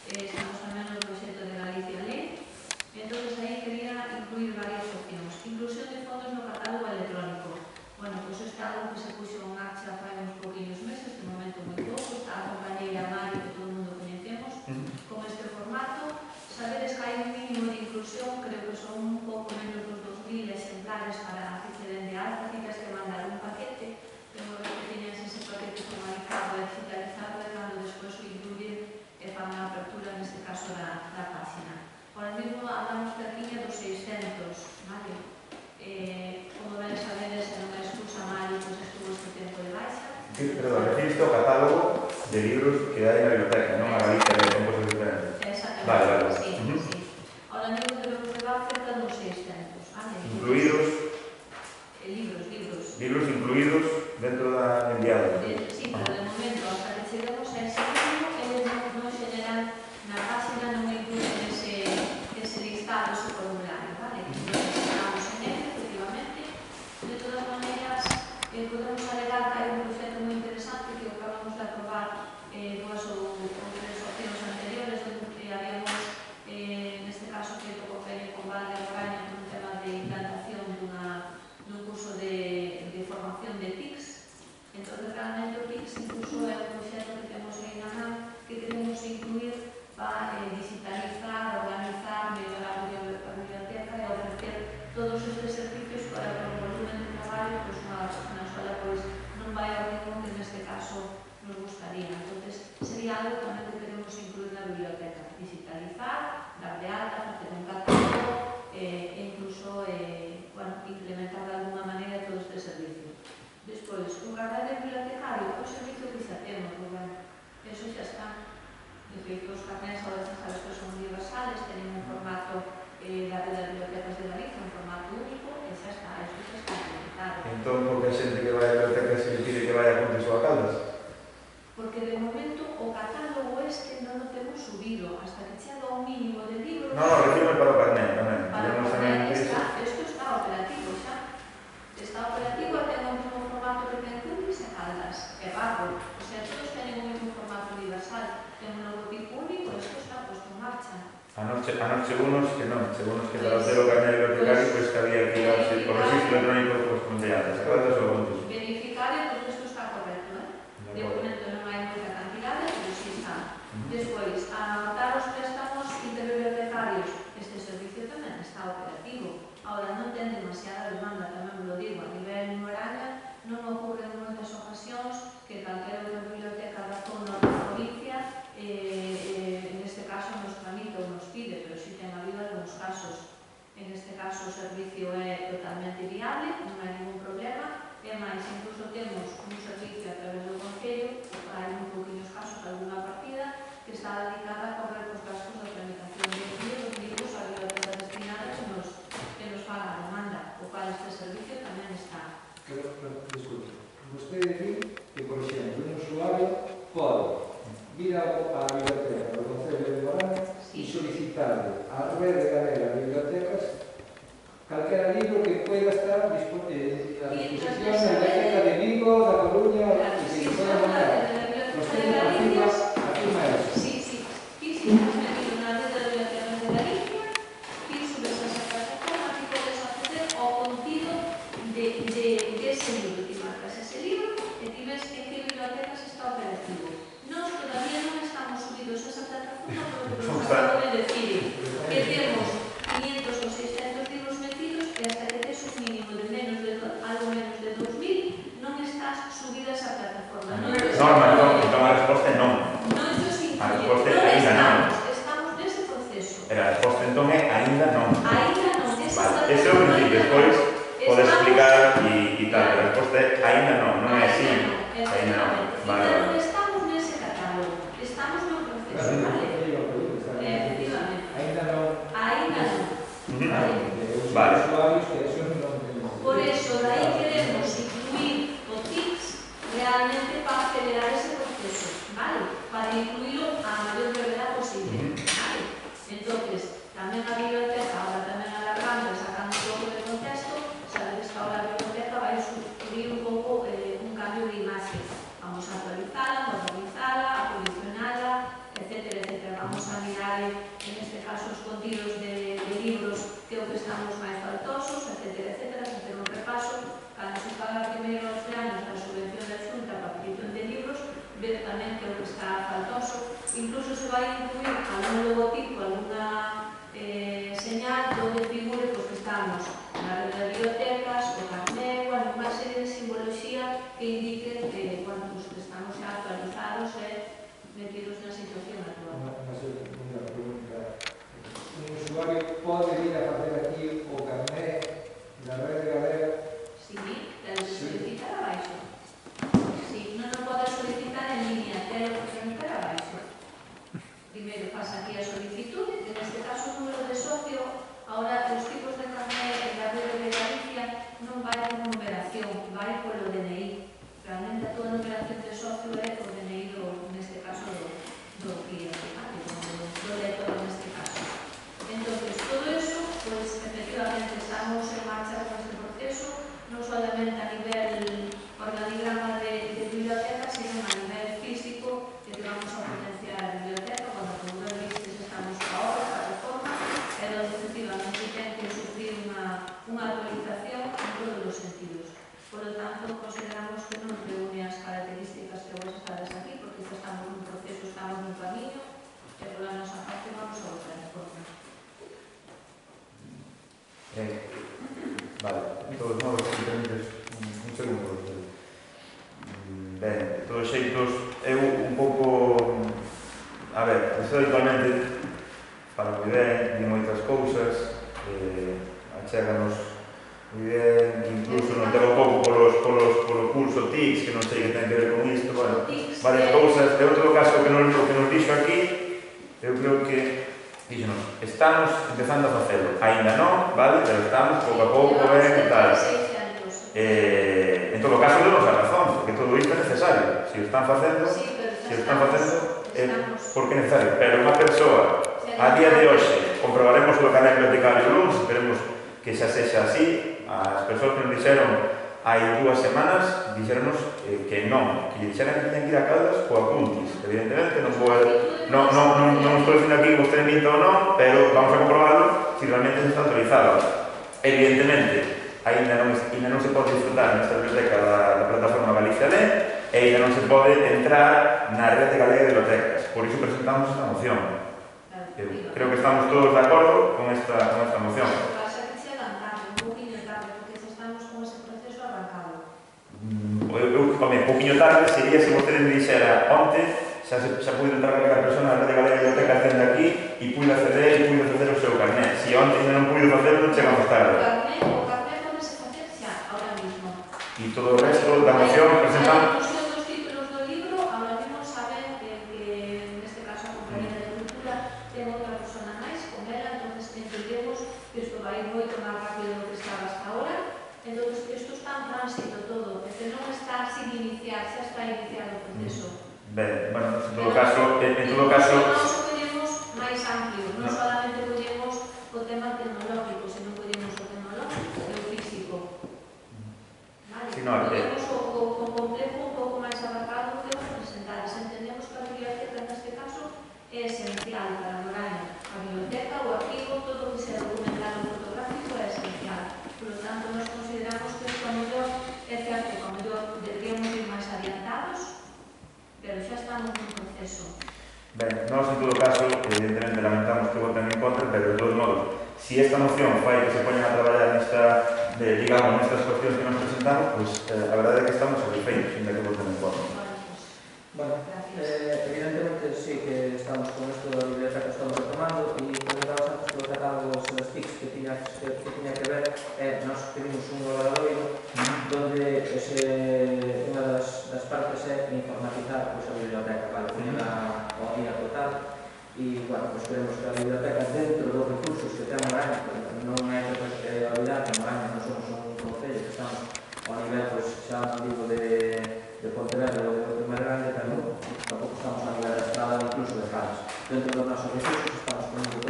estamos tamén no proxecto de Galicia Lei, entón aí quería incluir varias opcións. Inclusión de fondos no catálogo electrónico. Bueno, pois isto é algo que se puxo en marcha fai uns pouquinhos meses, de momento moi pouco, está a compañeira Mari, que todo o mundo coñecemos, con este formato. Sabedes que hai un mínimo de inclusión, creo que son un pouco menos dos 2000 exemplares para que se den de alta, tienes que mandar un paquete, pero que teñas ese paquete formalizado e digitalizado e cando despois o incluir e fan a apertura, neste caso, da página. Ahora mesmo andamos cerquinha dos 600, vale? Como ben sabedes, non é excusa mal, pois estuvo este tempo de baixa. Perdón, refiriste ao catálogo de libros que hai na biblioteca, non a Galicia de compostos diferentes. Exactamente, Vale. sí. Ahora mesmo debemos levar cerca dos 600, vale? Incluídos? Libros. Libros incluídos dentro da enviada. Sí, pero de momento, hasta que cheguemos a ese libro, eles non xeneran na página, non incluyen ese listado, ese formulario, vale? Estamos en ele, efectivamente. De todas maneiras, podemos alegar que hai un proxecto moi interesante que acabamos de aprobar dúas ou tres opcións anteriores, onde habíamos, neste caso, feito convenio con Val de Moraña por un tema de implantación dun curso de formación de TICs. Entón, realmente o TICs incluso é un proxecto que temos aí na man que queremos incluir para digitalizar, organizar, mellorar a biblioteca e ofrecer todos estes servicios para que o volumen de traballo na escola non vai ao ritmo que neste caso nos gustaría. Entón, sería algo tamén que queremos incluir na biblioteca, digitalizar, dar de alta, facer un catálogo e incluso implementar de alguna maneira todo este servicio. Despois, un carnet bibliotecario, o servicio que xa temos, eso xa está. De feito, os carnets agora xa sabes que son universales, tenen un formato da rede de bibliotecas de Galicia, un formato único, e xa está, eso xa está implementado. Entón, porque a xente que vai a biblioteca se le pide que vai a Cultis ou a Caldas? Porque de momento o catálogo este non o temos subido, hasta que chega un mínimo de libros. No, refirme para o carnet tamén. Para o carnet isto está operativo xa. Está operativo e ten o mesmo formato que ten Cultis e Caldas, e Barro. O sea, todos tenen o mesmo formato universal. Ten un logotipo único e isto está posto en marcha. A noche unos que non, segunos que para ter o carnet bibliotecario, pois que había que ir ao registro electrónico correspondiente. A Caldas ou Cultis? Verificar que isto está correcto, De momento non hai moita cantidade, pero sí está. Despois, anotar os préstamos interbibliotecarios. Este servicio tamén está operativo. Ahora, non ten demasiada demanda, tamén lo digo, a nivel Moraña non ocorre en moitas ocasións que vostede di que, por exemplo, un usuario pode vir á biblioteca do Concello de Morán e solicitarle á Rede Galega de Bibliotecas calquera libro que pueda estar a disposición da Biblioteca de Vigo, da Coruña, e que se pueda mandar. Vostede afirma eso. Sí, estamos metidos na rede de bibliotecas de Galicia, que subes a esa plataforma que podes acceder ao contido de ese libro. Ti marcas ese libro e ti ves en que bibliotecas está operativo. Nós todavía non estamos subidos a esa plataforma porque nos acabo de decir que temos 500 ou 600 libros metidos e hasta que tes un mínimo de algo menos de 2000 non estás subida a esa plataforma. Entón a resposta é non. A resposta é ainda non. Estamos nese proceso. Pero a resposta entón é ainda non. Ainda non. Vale, ese é o principio, despois pode explicar e tal, pero a resposta é ainda non, non é así. Ainda non. Vale, Non estamos nese catálogo, estamos no proceso, vale? Efectivamente. Ainda non. Vale. Por eso, de aí queremos incluir o TICS realmente para acelerar ese proceso, ¿vale? Para incluirlo a mayor brevedad posible, ¿vale? Entonces, tamén a biblioteca, ahora tamén alargando e sacando un pouco de contexto, sabes que ahora a biblioteca vai sufrir un pouco un cambio de imaxe. Vamos a actualizala, modernizala, acondicionala, etcétera, etcétera. Vamos a mirar, en este caso, os contidos de libros que o que estamos máis faltosos, etcétera, etcétera, facer un repaso. Cando se paga primeiro aos anos a subvención da Xunta para a petición de libros, ver tamén que o que está faltoso. Incluso se vai incluir algún logotipo, alguna señal onde figure que estamos na rede de bibliotecas, o carné, unha serie de simbología que indique que estamos xa actualizados e metidos na situación actual. Unha pregunta. Un usuario pode vir a facer aquí o carné da Rede Galega? Sí, debe solicitar abaixo. Sí, non o pode solicitar en línea, pero solicitar abaixo. Primeiro pasa aquí a solicitude, que neste caso o número de socio, ahora os tipos de carné en la Rede de Galicia non vai por numeración, vai polo DNI. Realmente a toda numeración de socio é o DNI neste caso do cliente, do lector neste caso. Entonces, todo eso, pues efectivamente estamos en marcha con este proceso, non solamente a nivel organigrama de biblioteca, sino a nivel físico, que vamos a potenciar a biblioteca, cuando como ben vistes estamos a obra, a reforma, e donde efectivamente ten que sufrir unha actualización en todos os sentidos. Por lo tanto, consideramos que non reúne as características que vos estades aquí, porque estamos nun proceso, estamos nun camiño, e por la nosa parte vamos a outra reforma. Vale, de todos modos, si permites un segundo. Ben, de todos xeitos, eu un pouco... A ver, isto habitualmente para moi ben, di moitas cousas, achéganos moi ben, incluso non tengo un pouco polo curso TICS, que non sei que ten que ver con isto, bueno, varias cousas. De outro caso que nos dixo aquí, eu creo que díxonos, estamos empezando a facelo, ainda non, vale, pero estamos pouco a pouco, ben, e tal. En todo caso, demos a razón, porque todo isto é necesario. Se o están facendo, é porque é necesario. Pero unha persoa, a día de hoxe, comprobaremos o canal bibliotecario lunes, esperemos que xa sexa así. As persoas que nos dixeron hai 2 semanas, dixeronnos que non, que dixeran que teñen que ir a Caldas co apuntis. Evidentemente, non estou dicindo aquí que vostede minta ou non, pero vamos a comprobarlo se realmente está autorizado. Evidentemente, ainda non se pode disfrutar nesta biblioteca da plataforma Galicia Lee e ainda non se pode entrar na Rede Galega de Bibliotecas. Por iso presentamos esta moción. Creo que estamos todos de acordo con esta moción. Un poquinho tarde sería se vostede me dixera onte xa pude entrar a persona na Rede Galega de Bibliotecas tende aquí e pude acceder o seu carné. Se onte ainda non pude facer, non chegamos tarde. O carné podese facer xa, ahora mismo. E todo o resto da moción presentamos. Os títulos do libro, ahora mismo saben que neste caso a compañía de cultura ten outra persona máis con ela, entonces entendemos que isto vai moito máis rápido do que estaba hasta ahora. Entonces, isto está en tránsito todo, que non está así está iniciado o proceso. Ben, bueno, en todo caso, Nós o collemos máis amplio, non solamente collemos o tema tecnológico, senón collemos o tecnológico e o físico. Vale? Sí, no, Collemos o complejo un pouco máis abarcado que os presentares. Entendemos que a biblioteca, neste caso, é esencial para Moraña. A biblioteca, o arquivo, todo o que sea documental ou fotográfico é esencial. Por lo tanto, nos consideramos que isto a mellor é certo que a mellor deberíamos ir máis adiantados, pero xa estamos nun proceso. ben, nós en todo caso, evidentemente lamentamos que voten en contra, pero de todos modos, si esta moción fai que se poñan a traballar nestas cuestións que nos presentamos, pois a verdade é que estamos satisfeitos, sin que voten en contra. Bueno, evidentemente sí que estamos con esto da biblioteca que estamos retomando e preguntabas antes polo catálogo de las TICs que tiña que ver, nos pedimos un obradoiro donde unha das partes é informatizar a biblioteca, vale, poñela ao día total e, bueno, pues queremos que a biblioteca dentro dos recursos que ten Moraña, non hai que olvidar que Moraña non somos un concello que estamos ao nivel, pues, xa non digo de Pontevedra ou de máis grande, pero tampouco estamos a nivel da estrada incluso de Cales. Dentro dos nosos recursos estamos poniendo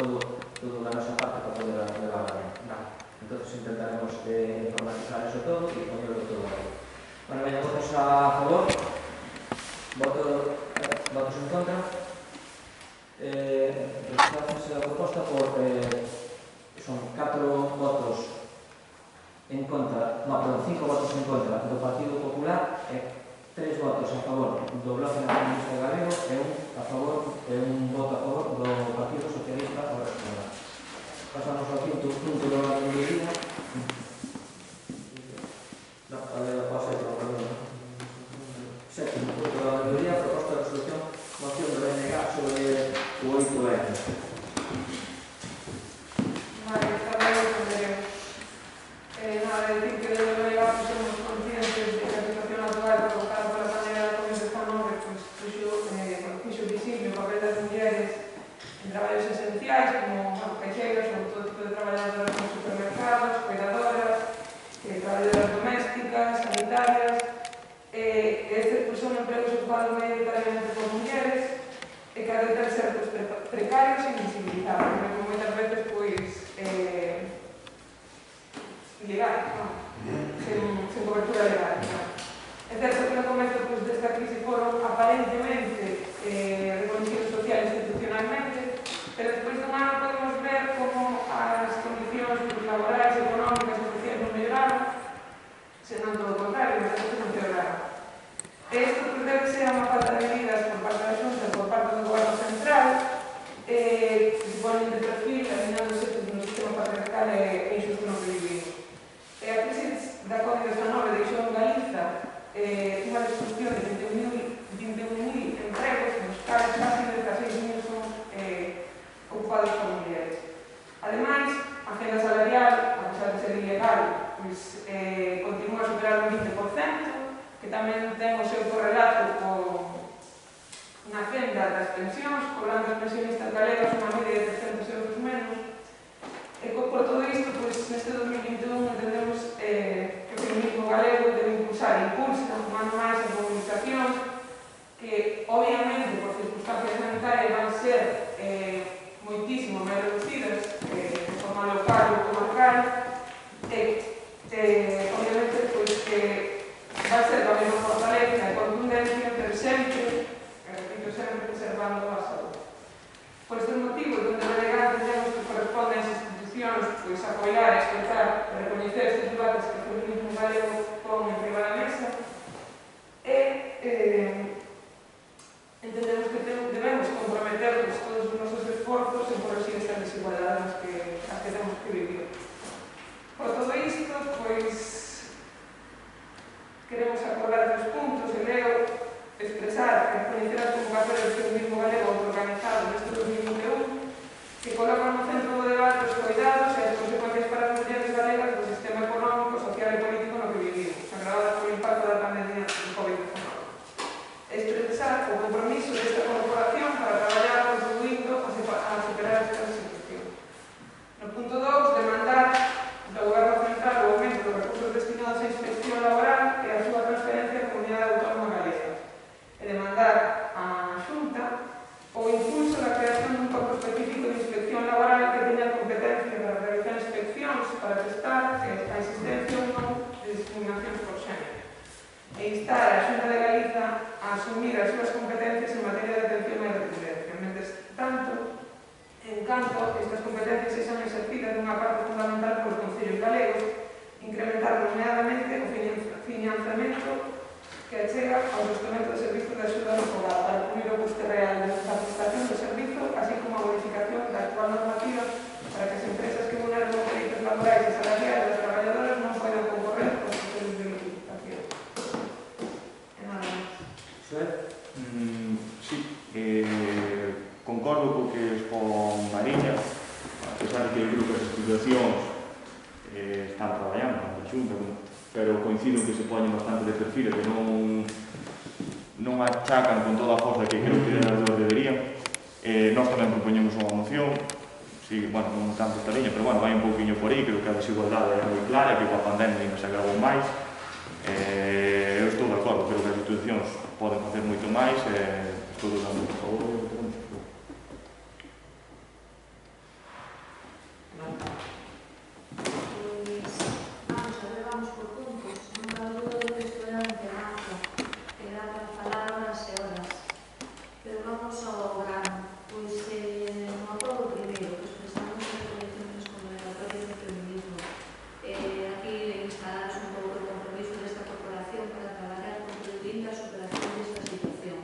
todo da nosa parte para poder levar a nada. Entón, intentaremos informatizar eso todo e ponerlo todo aí. Bueno, veña, votos a favor, votos en contra. Rechazase a proposta por son 4 votos en contra, no, perdón, 5 votos en contra do Partido Popular e 3 votos a favor do Bloque Nacionalista Galego e un voto a favor do Partido Socialista Obrero. Pasamos ao quinto punto do orden do día. Sétimo punto do orden do día, proposta de resolución, moción do BNG sobre o 8M. Vale, está ben, entenderemos. Nada, decir que desde luego somos conscientes de que a situación actual provocada por la pandemia de COVID-19 puxo visible o papel das mulleres en traballos esenciais como caixeiras ou todo tipo de traballadoras nos supermercados, cuidadoras, traballadoras domésticas, sanitarias. Estes son empregos ocupados maioritariamente por mulleres e que ha de ter ser precarios e invisibilizados, porque moitas veces legal, sen cobertura legal. É certo que no comezo desta crise foron aparentemente reconocidos social e institucionalmente, pero despois dun ano podemos ver como as condicións laborais, económicas e sociais non melloraron, senón todo o contrario, as cousas non empeoraron. Isto debe ser unha falta de medidas por parte da Xunta e por parte do Goberno Central que se ponen de perfil alineándose no sistema patriarcal e injusto no que vivimos. A crise da COVID-19 deixou en Galiza unha destrucción de 21.000 empregos, nos cales casi de 6.000 son ocupados por mulleres. Ademais, a agenda salarial, a pesar de ser ilegal, continúa a superar un 20%, que tamén ten o seu correlato na agenda das pensións, cobrando as pensionistas galegas unha media de 300 euros menos. E por todo isto, neste 2021 entendemos que o feminismo galego debe impulsa un ano máis en comunicacións que, obviamente, por circunstancias sanitarias van ser moitísimo máis reducidas de forma local ou comarcal obviamente, que vai ser a mesma fortaleza e contundencia, pero sempre, repito, sempre preservando a saúde. Por estes motivos, donde delegar entendemos que corresponde ás institucións apoiar, escoitar e recoñecer estes debates que o feminismo galego pon en riba da mesa e entendemos que debemos comprometernos todos os nosos esforzos en corregir estas desigualdades as que temos que vivir. Por todo isto, queremos acordar 3 puntos e leo expresar e recoñecer as convocatorias do feminismo galego autoorganizado neste 2021 que colocan no centro do debate os cuidados e as consecuencias para as mulleres galegas do sistema económico, social e político no que vivimos, agravadas polo impacto da pandemia do COVID-19. Expresar o compromiso desta corporación para traballar contribuindo a superar esta situación. No punto 2, demandar do Goberno Central o aumento dos recursos destinados á inspección laboral e a súa transferencia á Comunidade Autónoma asumir as súas competencias en materia de atención e dependencia. Mentres tanto, en canto estas competencias sexan exercidas dunha parte fundamental polos concellos galegos, incrementar nomeadamente o financiamento que achega ao sostamento de servizos de axuda no fogar para cubrir o custe real da prestación do servizo, así como a modificación da actual normativa para que as empresas que vulneran os dereitos laborais e salariais das traballadoras non poidan concorrer aos criterios de licitación. E nada máis. Sí, concordo co que expón Mariña, a pesar de que eu creo que as institucións están traballando na Xunta, pero coincido que se poñen bastante de perfil e que non achacan con toda a forza que creo que as dúas deberían. Nós tamén propoñemos unha moción, sí, bueno, non tanto esta liña, pero bueno, vai un pouquinho por aí, creo que a desigualdade é moi clara, que coa pandemia ainda se agravou máis. Eu estou de acordo, creo que as institucións poden facer moito máis, estou dando por favor. Vamos por puntos. Non cabe dúda de que isto era un temazo, que era para falar horas e horas. Pero vamos ao grano. Pois, no acordo primeiro, que expresamos en reconhecimientos condenatorios do feminismo. Aquí instalaros un pouco o compromiso desta corporación para traballar contribuindo a superación desta situación.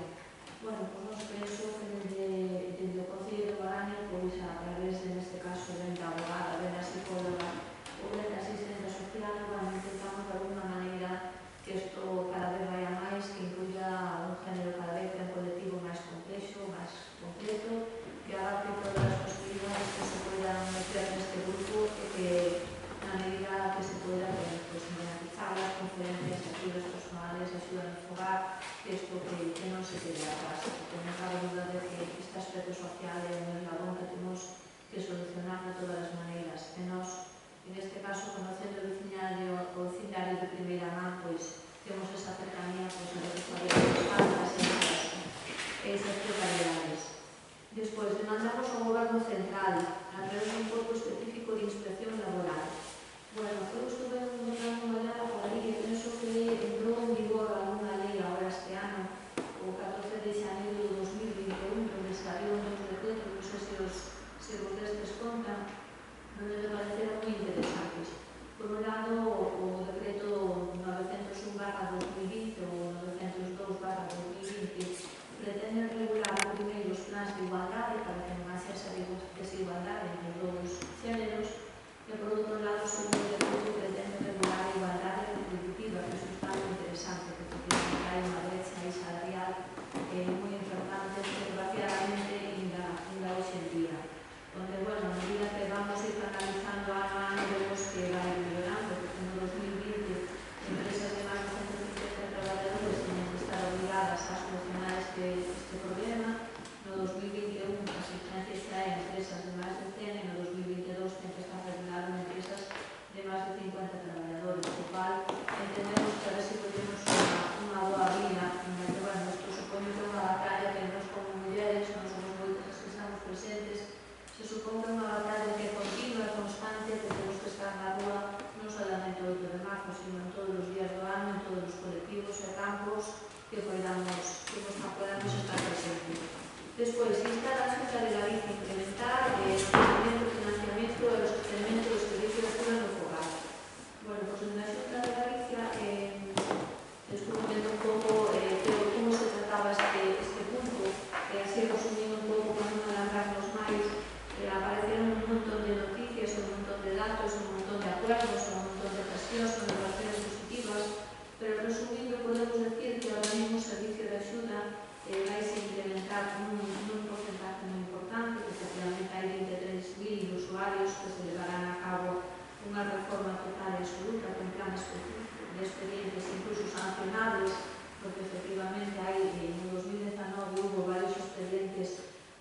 Bueno, pois nos penso que desde o Concello de Guadaña, pois a través, neste caso, da abogada, da psicóloga, ou da asistente social, intentamos de alguna maneira que isto cada vez vaya máis, que incluya un género cada vez un colectivo máis complexo, máis completo, que abarque todas as posibilidades que se poidan meter neste grupo e que, na medida que se poida, pues, mediante charlas, conferencias, actividades personales, axuda no fogar, que isto que non se quede atrás, porque non cabe duda de que este aspecto social é un eslabón que temos que solucionar de todas as maneiras. E nós, en este caso, conocendo o vecindario de primeira man, pois temos esa cercanía, pois, a veces podemos faltas e esas precariedades. Despois, demandamos ao Goberno Central a través dun corpo específico de inspección laboral. Bueno, eu estuve dando unha olhada por aí e penso que entrou en vigor alguna lei agora este ano, o 14 de xaneiro de 2021, onde salió un decreto, non sei se vos destes conta, onde me pareceron moi interesantes. Por un lado, o decreto 901/2020 ou 902/2020 pretende regular primeiro os plans de igualdade para que non haxa esa desigualdade entre os dous xéneros e, por outro lado, o segundo decreto pretende regular a igualdade retributiva, que iso está moi interesante, porque efectivamente hai unha brecha aí salarial moi importante que, desgraciadamente, ainda hoxe en día. Onde, bueno, a medida que vamos ir canalizando ano a ano, vemos que vai melhorando, porque no 2020 empresas de máis de 150 traballadores teñen que estar obligadas a solucionar este problema. No 2021 as exigencias xa en empresas de máis de 100 e no 2022 ten que estar regulado en empresas de máis de 50 traballadores, o cual entendemos que a ver se podemos unha boa vía en la que, bueno, isto supone que unha batalla que nós como mulleres non somos moitas que estamos presentes, se supón que é unha batalla que é continua e constante, que temos que estar na rúa non solamente o 8 de marzo, sino en todos os días do ano, en todos os colectivos e campos que podamos estar presentes. Despois, instar a Xunta de Galicia a implementar o financiamento e o sostenimento dos servicios de axuda no fogar. Bueno, pois na Xunta de Galicia estuve vendo un pouco como se trataba este punto, e así resumindo un pouco para non alargarnos máis. Apareceron un montón de noticias, un montón de datos, un montón de acuerdos, un montón de gestións, con relaciones positivas, pero resumindo podemos decir que ahora mismo o servicio de axuda vai se incrementar nun porcentaje moi importante, que efectivamente hai 23.000 usuarios que se levarán a cabo unha reforma total e absoluta con plan específico de expedientes incluso sancionables, porque efectivamente hai no 2019 hubo varios expedientes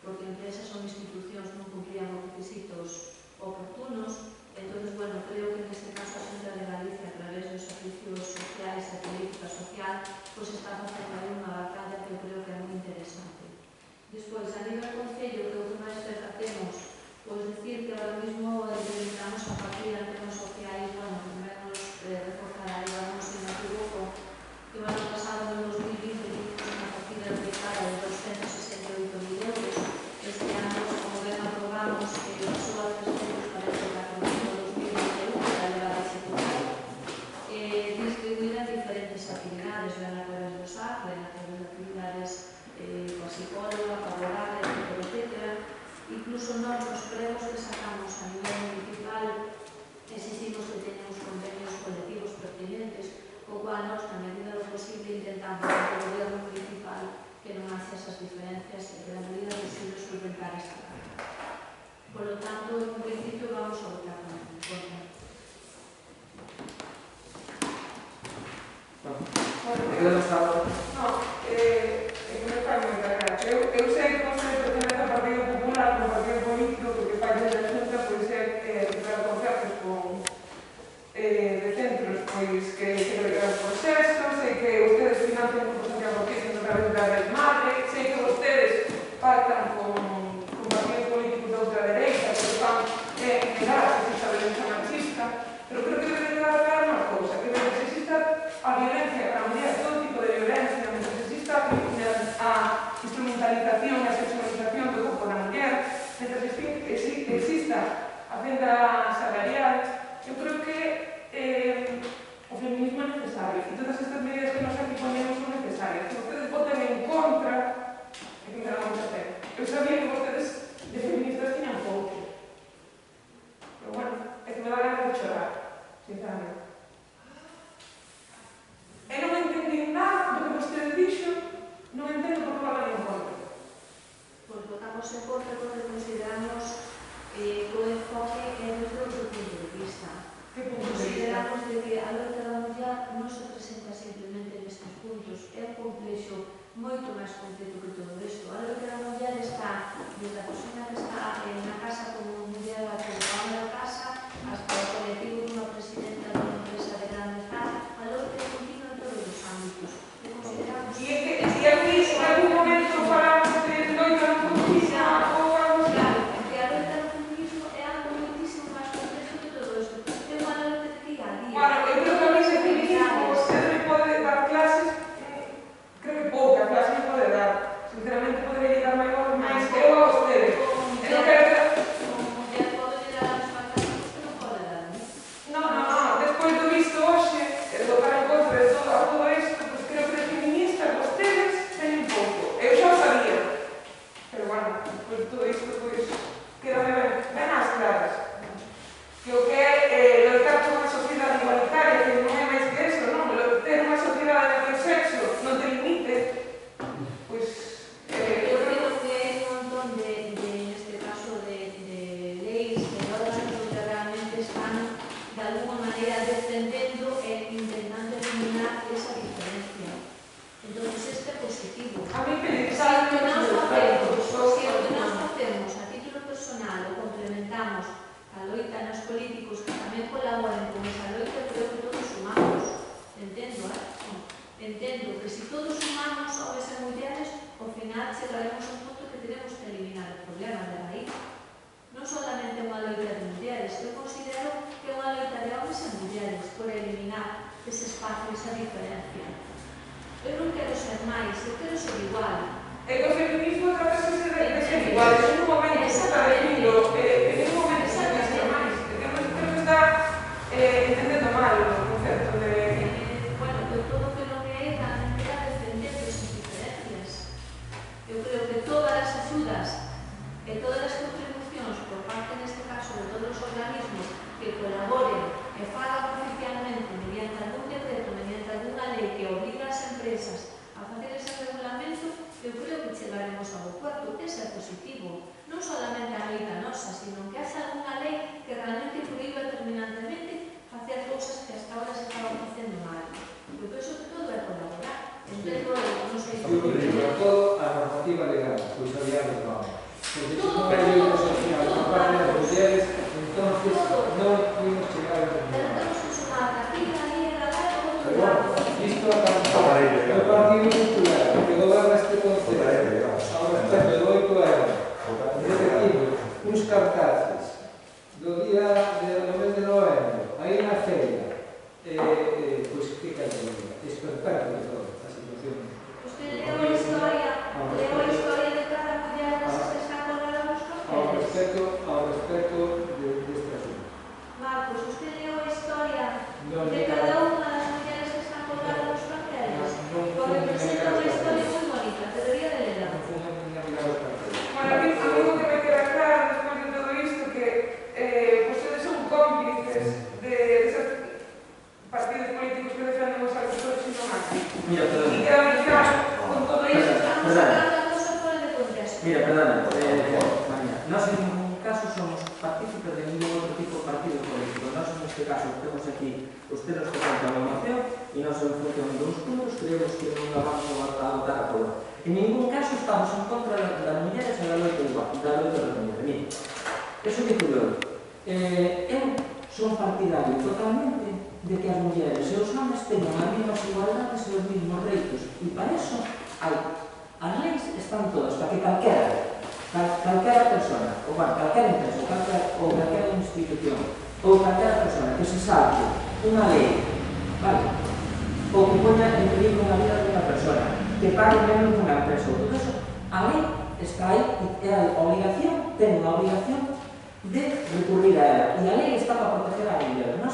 porque empresas ou institucións non cumplían os requisitos oportunos. Entonces, bueno, creo que neste caso a Xunta de Galicia, a través dos servicios sociais e política social, pois está facendo aí unha batalla que eu creo que é moi interesante. Despois, a nivel concello, que o que máis facemos, pois decir que ahora mismo implementamos a partida en temas sociais, bueno, primeiro nos reforzará, digamos, se non equivoco, que o ano pasado, no 2020, hicimos unha través da Red Madre, sei que vostedes pactan con partidos políticos da ultradereita, que van negar que exista violencia machista, pero creo que debe quedar clara unha cousa, que mentre exista a violencia para a muller, todo tipo de violencia, mentre exista a instrumentalización e a sexualización do corpo da muller, mentre exista a venda salarial, eu creo que o feminismo é necesario e todas estas medidas que nos aquí ponemos son necesarias. Se vostedes voten en contra, é que me la vamos a hacer. Eu sabía que vostedes de feministas tiñan pouco, pero bueno, é que me da ganas de chorar, sinceramente. E non entendí nada do que vostedes dixo, non entendo por que votan en contra. Pois votamos en contra porque consideramos que o enfoque é desde outro punto de vista. Consideramos que a loita da muller non se presenta simplemente nestes puntos, é un complexo moito máis completo que todo isto. A loita da muller está desde a persona que está na casa como muller a como da casa hasta o colectivo dunha presidenta dunha empresa de gran estar, a loita é continua en todos os ámbitos. E consideramos E é que aquí en algún momento falamos de loita no feminismo ou algo así. claro, que a loita no feminismo é algo moitísimo máis complexo que todo isto. É unha loita de día a día. Bueno, eu creo que a mí ese feminismo vostede me pode dar clases, creo que pouca clase me pode dar. Sinceramente podería dar máis que eu a vostede. E non quero que... Como muller pode dar a mesma clase que usted non pode dar, non? No, despois do visto hoxe, e do votar en contra de todo isto, pues creo que de feministas vostedes teñen pouco. Eu xa o sabía. Pero bueno, despois de todo isto, pues, quédame ben ás claras. Que o que é loitar por unha sociedade igualitaria, que non é máis que eso, non? Ter unha sociedade de ter sexo non te limite, pois... Eu creo que hai un montón neste caso de leis que realmente están de alguma maneira defendendo e intentando eliminar esa diferencia. Entonces, este é positivo. A mí me Si o que nós facemos a título personal o complementamos a loita nos políticos que tamén colaboren con esa loita, creo que todos sumamos. Entendo, Entendo que se todos sumamos homes e mulleres, ao final chegaremos a un punto que tenemos que eliminar o problema de raíz. Non solamente unha loita de mulleres, eu considero que é unha loita de homes e mulleres por eliminar ese espacio, esa diferencia. Eu non quero ser máis, eu quero ser igual. É que o feminismo trata de ser igual, en un momento está definido, en un momento está de ser máis. Creo que está entendendo mal o concepto de... Bueno, eu todo o que non é realmente a defender esas diferencias. Eu creo que todas as axudas e todas as contribucións por parte, neste caso, de todos os organismos que colaboren e fagan oficialmente mediante algún decreto, mediante algunha lei que obliga as empresas a facer ese regulamento, eu creo que chegaremos ao puerto. Ese é positivo. Non solamente a loita nosa, sino que haxa algunha lei que realmente proíba terminantemente facer cousas que hasta ahora se estaban facendo mal. Eu penso que todo é colaborar. Entendo, non sei Eu sobre todo a normativa legal, pois habíamos non. Porque se non hai loita social por parte das mulleres, entonces non podemos chegar a pero terminar. temos que sumar a cartilla ali e la lei por outro Pero bueno, lado. isto é o Partido Popular, que goberna este concello, ao respecto do 8 anos, repetimos, uns cartazes do día do mes de novembro, aí na feira, pois que calculo, espertar de todo a situación. Usted leu a historia de cada muller que está colgada nos carteles. Ao respecto deste asunto. Marcos, usted leu a historia Non de cada unha das mulleres que están colgadas nos carteles. Porque presenta unha historia moi bonita, debería de lerla. Bueno, a mí o que me queda claro despois de todo isto que vostedes son cómplices de esos partidos políticos que defenden os agricultores e non así. Mira, E perdona. queda claro con todo isto. Estamos sacando a cosa fora de contexto. Mira, perdona, María. Nós en ningún caso somos partícipes de ningún outro tipo de partido político. Nós en este caso temos aquí os temas que contan a moción e nós en función dos números creemos que non la vamos a votar a favor. En ningún caso estamos en contra das mulleres e da loita igual, da loita das mulleres. Mira, eso digo eu. Eu son partidario totalmente de que as mulleres e os homens teñan as mesmas igualdades e os mesmos reitos. E para eso as leis están todas para que calquera persona, ou bueno, calquera empresa, ou calquera institución, ou calquera persona que se salte unha lei, vale? Ou que poña en peligro unha vida de unha persona, que pague menos dunha empresa, ou todo eso, a lei está aí e a obligación, ten unha obligación de recurrir a ela. E a lei está para proteger a muller. Non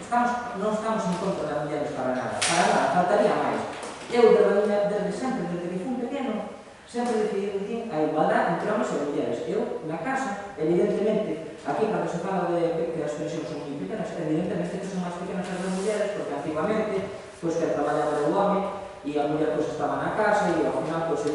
estamos en contra das mulleres para nada, faltaría máis. Eu, desde sempre, desde que fui pequeno, sempre defendí a igualdade entre homens e mulleres. Eu, na casa, evidentemente, aquí cando se fala de que as pensións son moi pequenas, evidentemente que son máis pequenas as das mulleres, porque antiguamente, pois que traballaba o home, e a muller pois estaba na casa e ao final pois se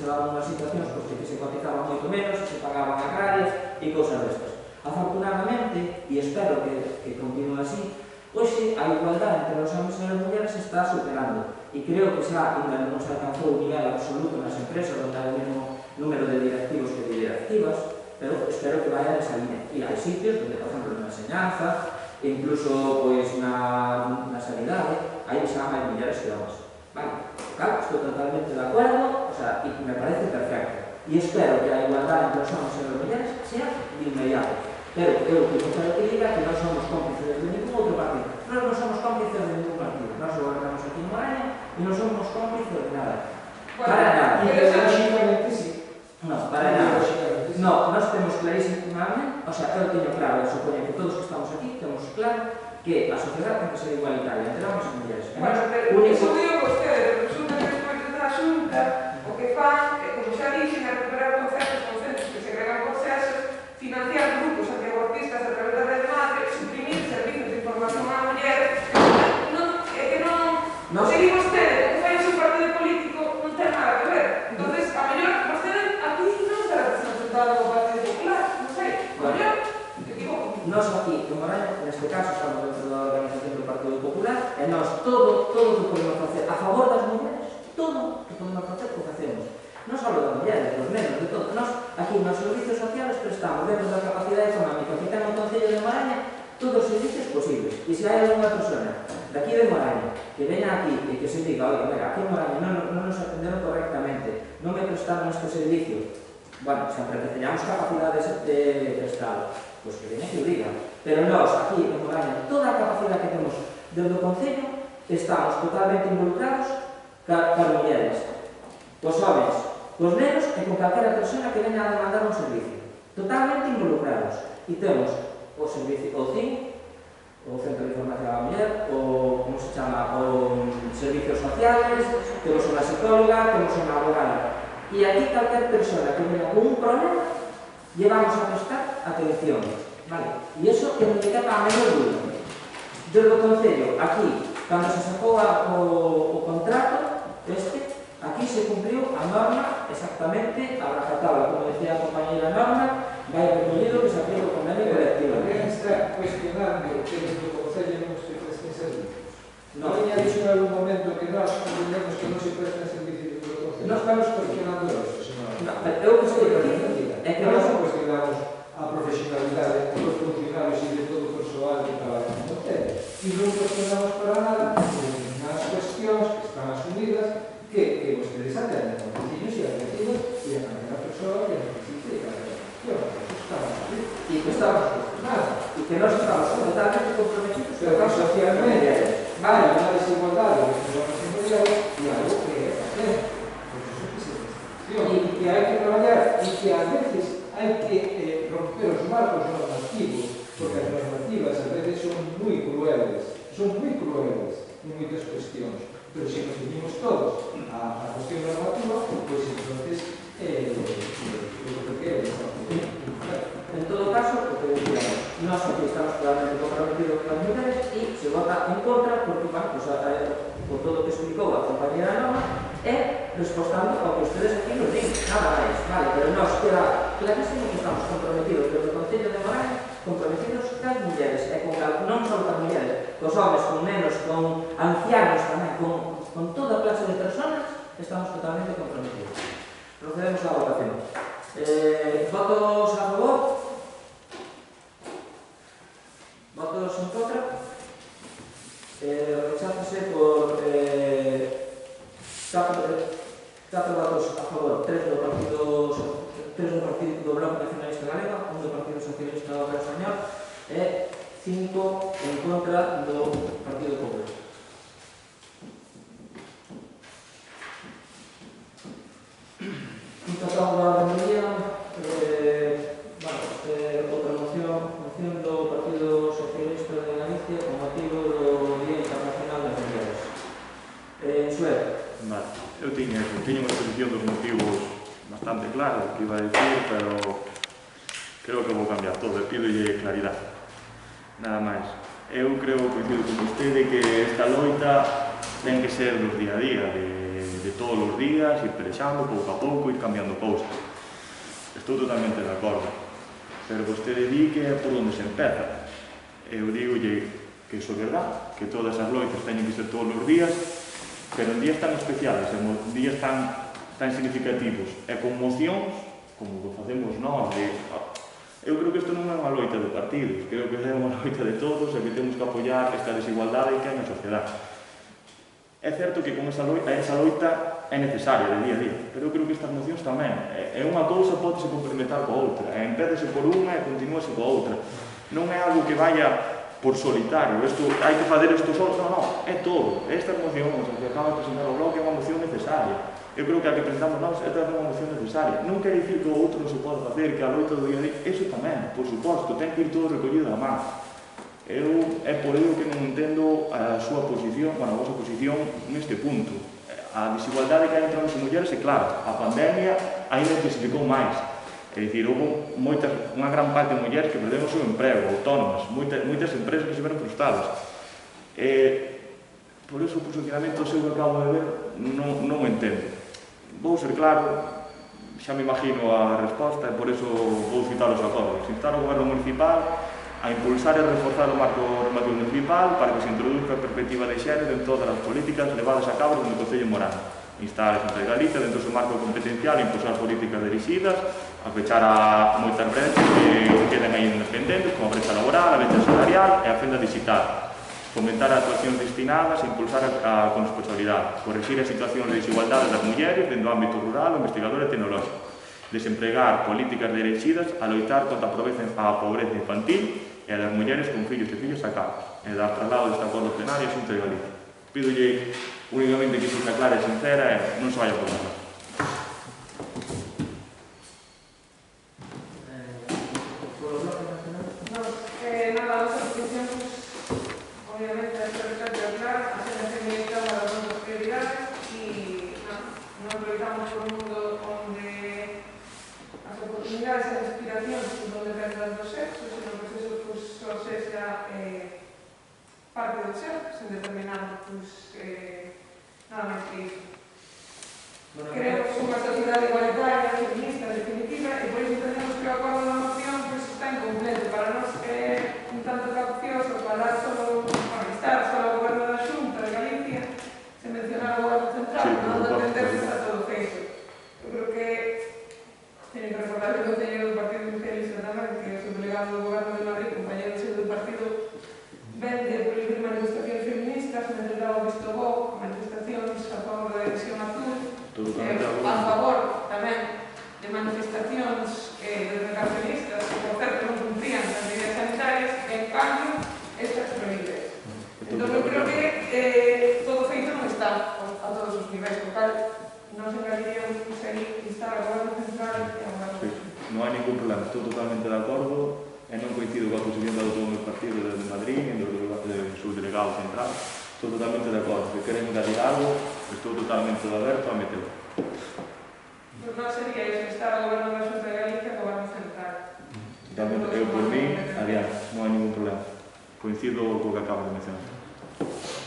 daban unhas situacións pois, que se cotizaban moito menos, se pagaban agrarias e cousas destas. Afortunadamente, e espero que continue así, hoxe a igualdade entre os homens e as mulleres se está superando e creo que xa ainda non se alcanzou o nivel absoluto nas empresas onde hai o mesmo número de directivos que de directivas, pero espero que vaya nesa línea. E hai sitios donde, por exemplo, na enseñanza e incluso pois, na sanidade hai xa máis mulleres que homens. Vale, claro, estou totalmente de acuerdo, o sea, y me parece perfecto. Y espero que la igualdad entre los hombres y las mujeres sea de inmediato. Pero eu quiero que diga que no somos cómplices de ningún otro partido. Nosotros no somos cómplices de ningún partido. Nos gobernamos aquí en Moraña y no somos cómplices de nada. Para nada. Ideológicamente sí. No, para nada. No, nós temos clarísimamente, o sea, eu teño claro, supoño que todos que estamos aquí temos claro que a sociedade ten que ser igualitaria entre homens e mulleres. Bueno, pero iso digo vostede, resulta que despois da xunta o que fan, como xa dixen, é recuperar conceptos que segregan procesos, financiar grupos antiabortistas a través da Red Madre, suprimir servicios de información á muller, é que non segui vostede, como fai o seu partido político, non ten nada que ver. Entonces, a mellor, vostede aquí non estará representado o Partido Popular, non sei, a mellor, te equivoco. Nós aquí, en Moraña, neste caso, estamos dentro da organización do Partido Popular e nós todo o que podemos facer a favor das mulleres, todo o que podemos facer, o facemos. Non só das mulleres, dos nenos, de todo. Nós, aquí, nos servicios sociales, prestamos dentro da capacidade económica que ten o Concello de Moraña todos os servicios posibles. E se hai alguna persona daqui de Moraña que veña aquí e que se diga, oiga, mira, aquí en Moraña non nos atenderon correctamente, non me prestaron este servicio, bueno, sempre que teñamos capacidades de prestado, pois que veña que o diga. Pero nós, aquí en Moraña, toda a capacidade que temos dentro do Concello, estamos totalmente involucrados cas mulleres, cos homens, cos nenos e con calquera persona que veña a demandar un servicio. Totalmente involucrados. E temos o servicio, o CIN, o Centro de Información á Muller, o, como se chama, o servicios sociales, temos unha psicóloga, temos unha abogada. E aquí calquer persona que venga con un problema, llevamos a prestar atención. Vale? E iso que non lle quepa a menor dúda. Desde o Concello, aquí, cando se sacou o contrato, aquí se cumpriu a norma exactamente a rajatabla, como decía a compañera Norma, vai recollido que se aplica o convenio colectivo. Alguén está cuestionando que desde o Concello non se presten servicios. No. Alguén ha dicho en algún momento que nós entendemos que non se prestan servicios do Concello. Non estamos cuestionando eso, señora. No, eu que estou aquí, é que nós nós cuestionamos a profesionalidade dos funcionarios e de todo o persoal que trabaja no Concello. E non cuestionamos para nada as cuestións que están asumidas que vostedes atenden a concellos e a vecinos e a calquera persoa que necesite calquera cuestión. e que estamos e que nós estamos totalmente comprometidos Pero que socialmente hai unha desigualdade entre os homes e mulleres e algo que é facer. Pois iso que se cuestión. E que hai que traballar e que a veces hai que romper os marcos normativos, porque as normativas a veces son moi crueles en moitas cuestións. Pero se nos unimos todos a cuestión normativa, pois entonces en todo caso, o que decíamos, nós aquí estamos totalmente comprometidos con as mulleres e se vota en contra porque, bueno, pues, por todo o que explicou a compañera Norma é respostando ao que ustedes aquí nos din, nada máis, vale, pero nós queda clarísimo que estamos comprometidos desde o Concello de Moraña, comprometidos cas mulleres e con non só cas mulleres, cos homens, con nenos, con ancianos tamén, con toda clase de personas, estamos totalmente comprometidos. Procedemos á votación. Votos a favor? Votos en contra? Recházase por 4 4 votos a favor, 3 do Partido do Bloque Nacionalista Galega, 1 do Partido Socialista Obrero Español e 5 en contra do Partido Popular. Un tratado da maioría, outra moción do Partido Socialista de Galicia con motivo do Día Internacional das Mulleres. Sué. Vale, eu tiña unha exposición dos motivos bastante clara que iba a decir, pero creo que vou cambiar todo e pídolle claridade. Nada máis. Eu creo, coincido con vostede, que esta loita ten que ser dos día a día, de todos os días, ir pelexando pouco a pouco, ir cambiando cousas. Estou totalmente de acordo. Pero vostede di que é por onde se empeza. Eu digolle que iso é verdad, que todas as loitas teñen que ser todos os días, pero en días tan especiales, en días tan significativos e con mocións, como o facemos nós, eu creo que isto non é unha loita de partidos, creo que é unha loita de todos e que temos que apoiar esta desigualdade que hai na sociedade. É certo que con esa loita é necesaria de día a día, pero eu creo que estas mocións tamén. É unha cousa pode se complementar coa outra, empézase por unha e continúase coa outra. Non é algo que vaya por solitario, isto, hai que fazer isto só, non, é todo. Estas mocións que acaba de presentar o Bloque é unha moción necesaria. Eu creo que a que presentamos nós é tamén unha moción necesaria. Non quer dicir que o outro non se pode facer, que a loita do día a día, iso tamén, por suposto, ten que ir todo recollido da man. É por ello que non entendo a súa posición, a vosa posición neste punto. A desigualdade que hai entre homens e mulleres é clara. A pandemia ainda intensificou máis. É dicir, houve unha gran parte de mulleres que perderon o seu emprego, autónomas, moitas empresas que se veron frustradas. Por iso o posicionamento seu que acabo de ver non o entendo. Vou ser claro, xa me imagino a resposta e por iso vou citar os acordos. Instar o Goberno Municipal a impulsar e reforzar o marco normativo municipal para que se introduzca a perspectiva de xénero en todas as políticas levadas a cabo no Concello de Morán. Instar a Xunta de Galicia dentro do seu marco competencial a impulsar políticas dirixidas a pechar a moitas brechas que quedan aí independentes, como a brecha laboral, a brecha salarial e a fenda digital. Fomentar actuacións destinadas a impulsar a corresponsabilidade, corrixir a situación de desigualdade das mulleres dentro do ámbito rural, investigador e tecnológico. Desempregar políticas dirixidas a loitar contra a pobreza infantil e a das mulleres con fillos e fillas a cargo, e dar traslado deste acordo plenario a Xunta de Galicia. Pídolle únicamente que sexa clara e sincera e non se vaya por nada. Nada, las aplicaciones, obviamente, hay que recalcar claro, hacer la feminista para nuestras prioridades y nos proyectamos por un mundo donde las oportunidades y las aspiraciones no dependen de los sexos, sino que eso pues, solo sea parte del ser, sin determinar pues, nada más que eso. Queremos unha sociedade igualitaria, feminista, definitiva, e por iso entendemos que o acordo da moción pues, está incompleto. Para nós é un tanto capcioso falar solo, estar solo ao goberno da Xunta de Galicia, sen mencionar o goberno central, non depender que está todo feito. Eu creo que teñen que recordar que o concelleiro do Partido Socialista tamén, que é o seu delegado do goberno de Madrid, compañero seu do partido, vende prohibir manifestacións feministas, mentre dá o visto bo, manifestacións a favor da división azul, a favor tamén de manifestacións de negacionistas que, por certo, non cumprían as medidas sanitarias, e, en cambio, estas prohíben. Entón, eu creo que todo feito non está a todos os niveis, por tal, non se engañaríamos seguir instar ao goberno central e ao goberno. Non hai ningún problema, estou totalmente de acordo e non coincido coa posición de todo o meu partido de Madrid e do seu delegado central. Estou totalmente de acordo. Se queren engadir algo, estou totalmente aberto a metelo. Pues non sería iso, estar ao goberno da Xunta de Galicia e ao goberno central. Totalmente, eu por mí, adiante, non hai ningún problema. Coincido co que acabo de mencionar.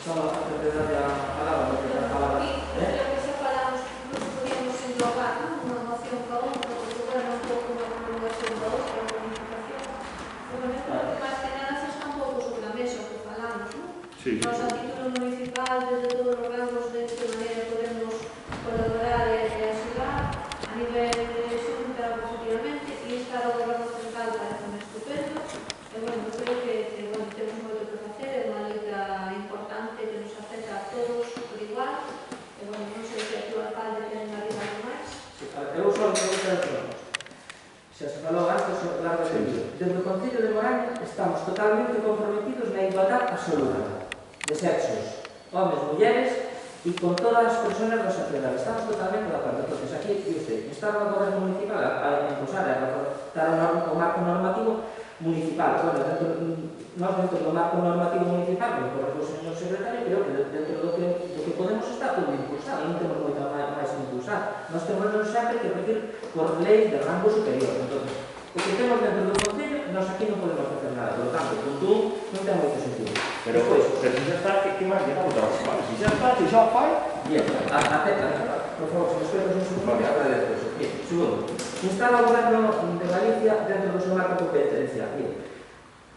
Só antes de darle a palabra, porque a palabra... Lo que xa falamos, nos podíamos englobar unha moción cada un, porque o goberno un pouco unha prolongación da outra, unha unificación. Pero eu creo que máis que nada se está un pouco sobre a mesa o que falamos, non? Sí. Nos a título municipal, desde todos os ramos, de que maneira podemos colaborar e axudar a nivel de xunta positivamente e estar ao goberno central parece estupendo. E, bueno, creo que temos moito que facer, é unha loita importante que nos afecta a todos por igual. E, bueno, non sei se aquí o alcalde ten unha vida eu só me gusta de proposta. Xa se falou antes, largo de tempo. Desde o Concello de Moraña estamos totalmente comprometidos na igualdade absoluta de sexos, homes, mulleres e con todas as personas da sociedade. Estamos totalmente de acordo. Entonces, aquí, usted, instaron ao goberno municipal a impulsar, a adaptar o marco normativo municipal. Bueno, nós dentro do marco normativo municipal, por o señor secretario, creo que dentro do que podemos estar todo impulsado, non temos moito máis impulsar. Nós temos sempre que regir por lei de rango superior. Entonces, o que temos dentro do Concello, nós aquí non podemos facer nada. Por lo tanto, con tú non ten moito sentido. Pero se xa está, que máis llega a votar? Se xa está, se xa o fai... Bien, acepta, por favor, se nos esperas un segundo, que agradezco eso. Bien, segundo, instala o goberno de Galicia dentro do seu marco competencial. Bien,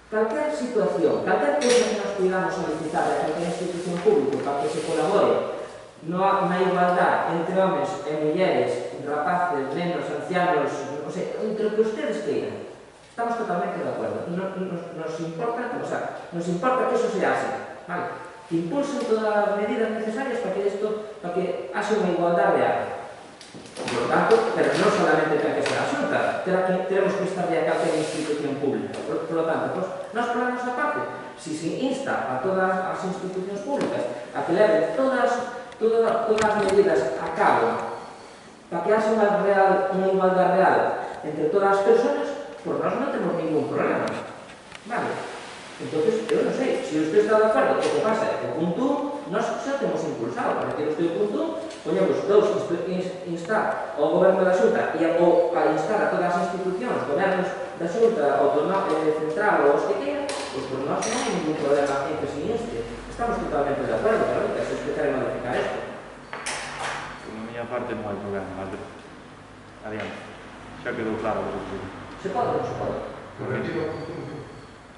calquer situación, calquer cosa que nos cuidamos a licitar a calquer institución pública para que se colabore na igualdade entre homes e mulleres, rapaces, nenos, ancianos, non sei, entre o que ustedes queiran, estamos totalmente de acordo. Nos importa, o sea, nos importa que eso se hace, ¿vale? Que impulsen todas as medidas necesarias para que haxe unha igualdade real. Por lo tanto, pero non solamente ten que ser a Xunta, tenemos que estar de a calquer institución pública. Por lo tanto, pues, nós por a nosa parte, si se insta a todas as institucións públicas a que leven todas as medidas a cabo para que haxe unha igualdade real entre todas as persoas, por nós non temos ningún problema. Vale? Entonces, eu non sei, se usted está de acordo, o que pasa é que o punto 1, nós xa temos impulsado, para que usted o punto 1, poñemos dous, instar ao goberno da Xunta e a instar a todas as institucións, gobernos da Xunta, central ou os que queiran, pois por nós non hai ningún problema en que se inste. Estamos totalmente de acordo, claro, que se usted quere modificar isto. Por a miña parte non hai problema, mas adiante. Xa quedou claro o que se pode, non se pode.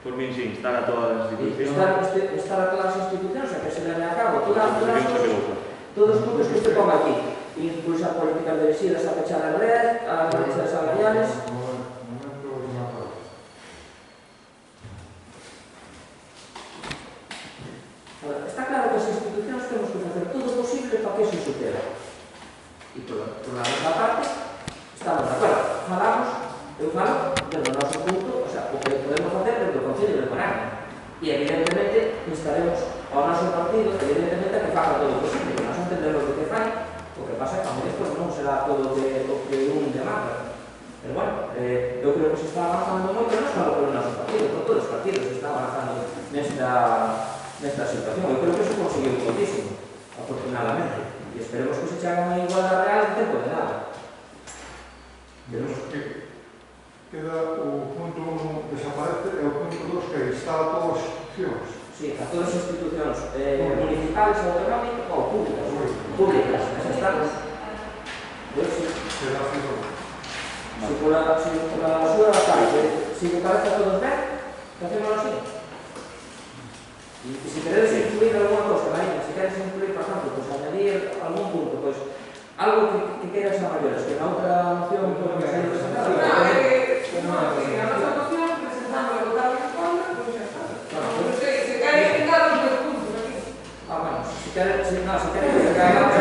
Por min, sí, instar a todas as institucións. Instar a todas as institucións a que se leve a cabo todos os puntos que usted ponga aquí. Impulsar políticas de visidas a pechar as redes, as brechas salariales. Está claro que as institucións temos que facer todo o posible para que eso suceda. E por la nosa parte, estamos de acordo. Eu falo desde o noso punto, o sea, o que podemos facer desde o Concello de Moraña. E evidentemente instaremos ao noso partido, evidentemente, a que faga todo o posible, que nós entendemos o que fai, o que pasa é que a despois non será todo o que un demanda. Pero bueno, eu creo que se está avanzando moito, non só por o noso partido, por todos os partidos se está avanzando nesta situación. Eu creo que eso conseguiu muchísimo, afortunadamente. E esperemos que se chegue a unha igualdade real en tempo de nada. Queda o punto 1 desaparece e o punto 2 que está a todas as institucións. Sí, a todas as institucións municipales, autonómicas ou públicas. Públicas, esas están. Será así todo. Si por la súa parte, si me parece a todos ben, facémoslo así. E se queredes incluir alguna cosa, Marina, se queres incluir, por exemplo, pues añadir algún punto, pues algo que queiras a mayores, que na outra moción que se haya presentado. A nosa moción, presentamos a votar en contra, pois xa está. Se quere ficar os meus puntos aquí. Bueno, se quere que caiga os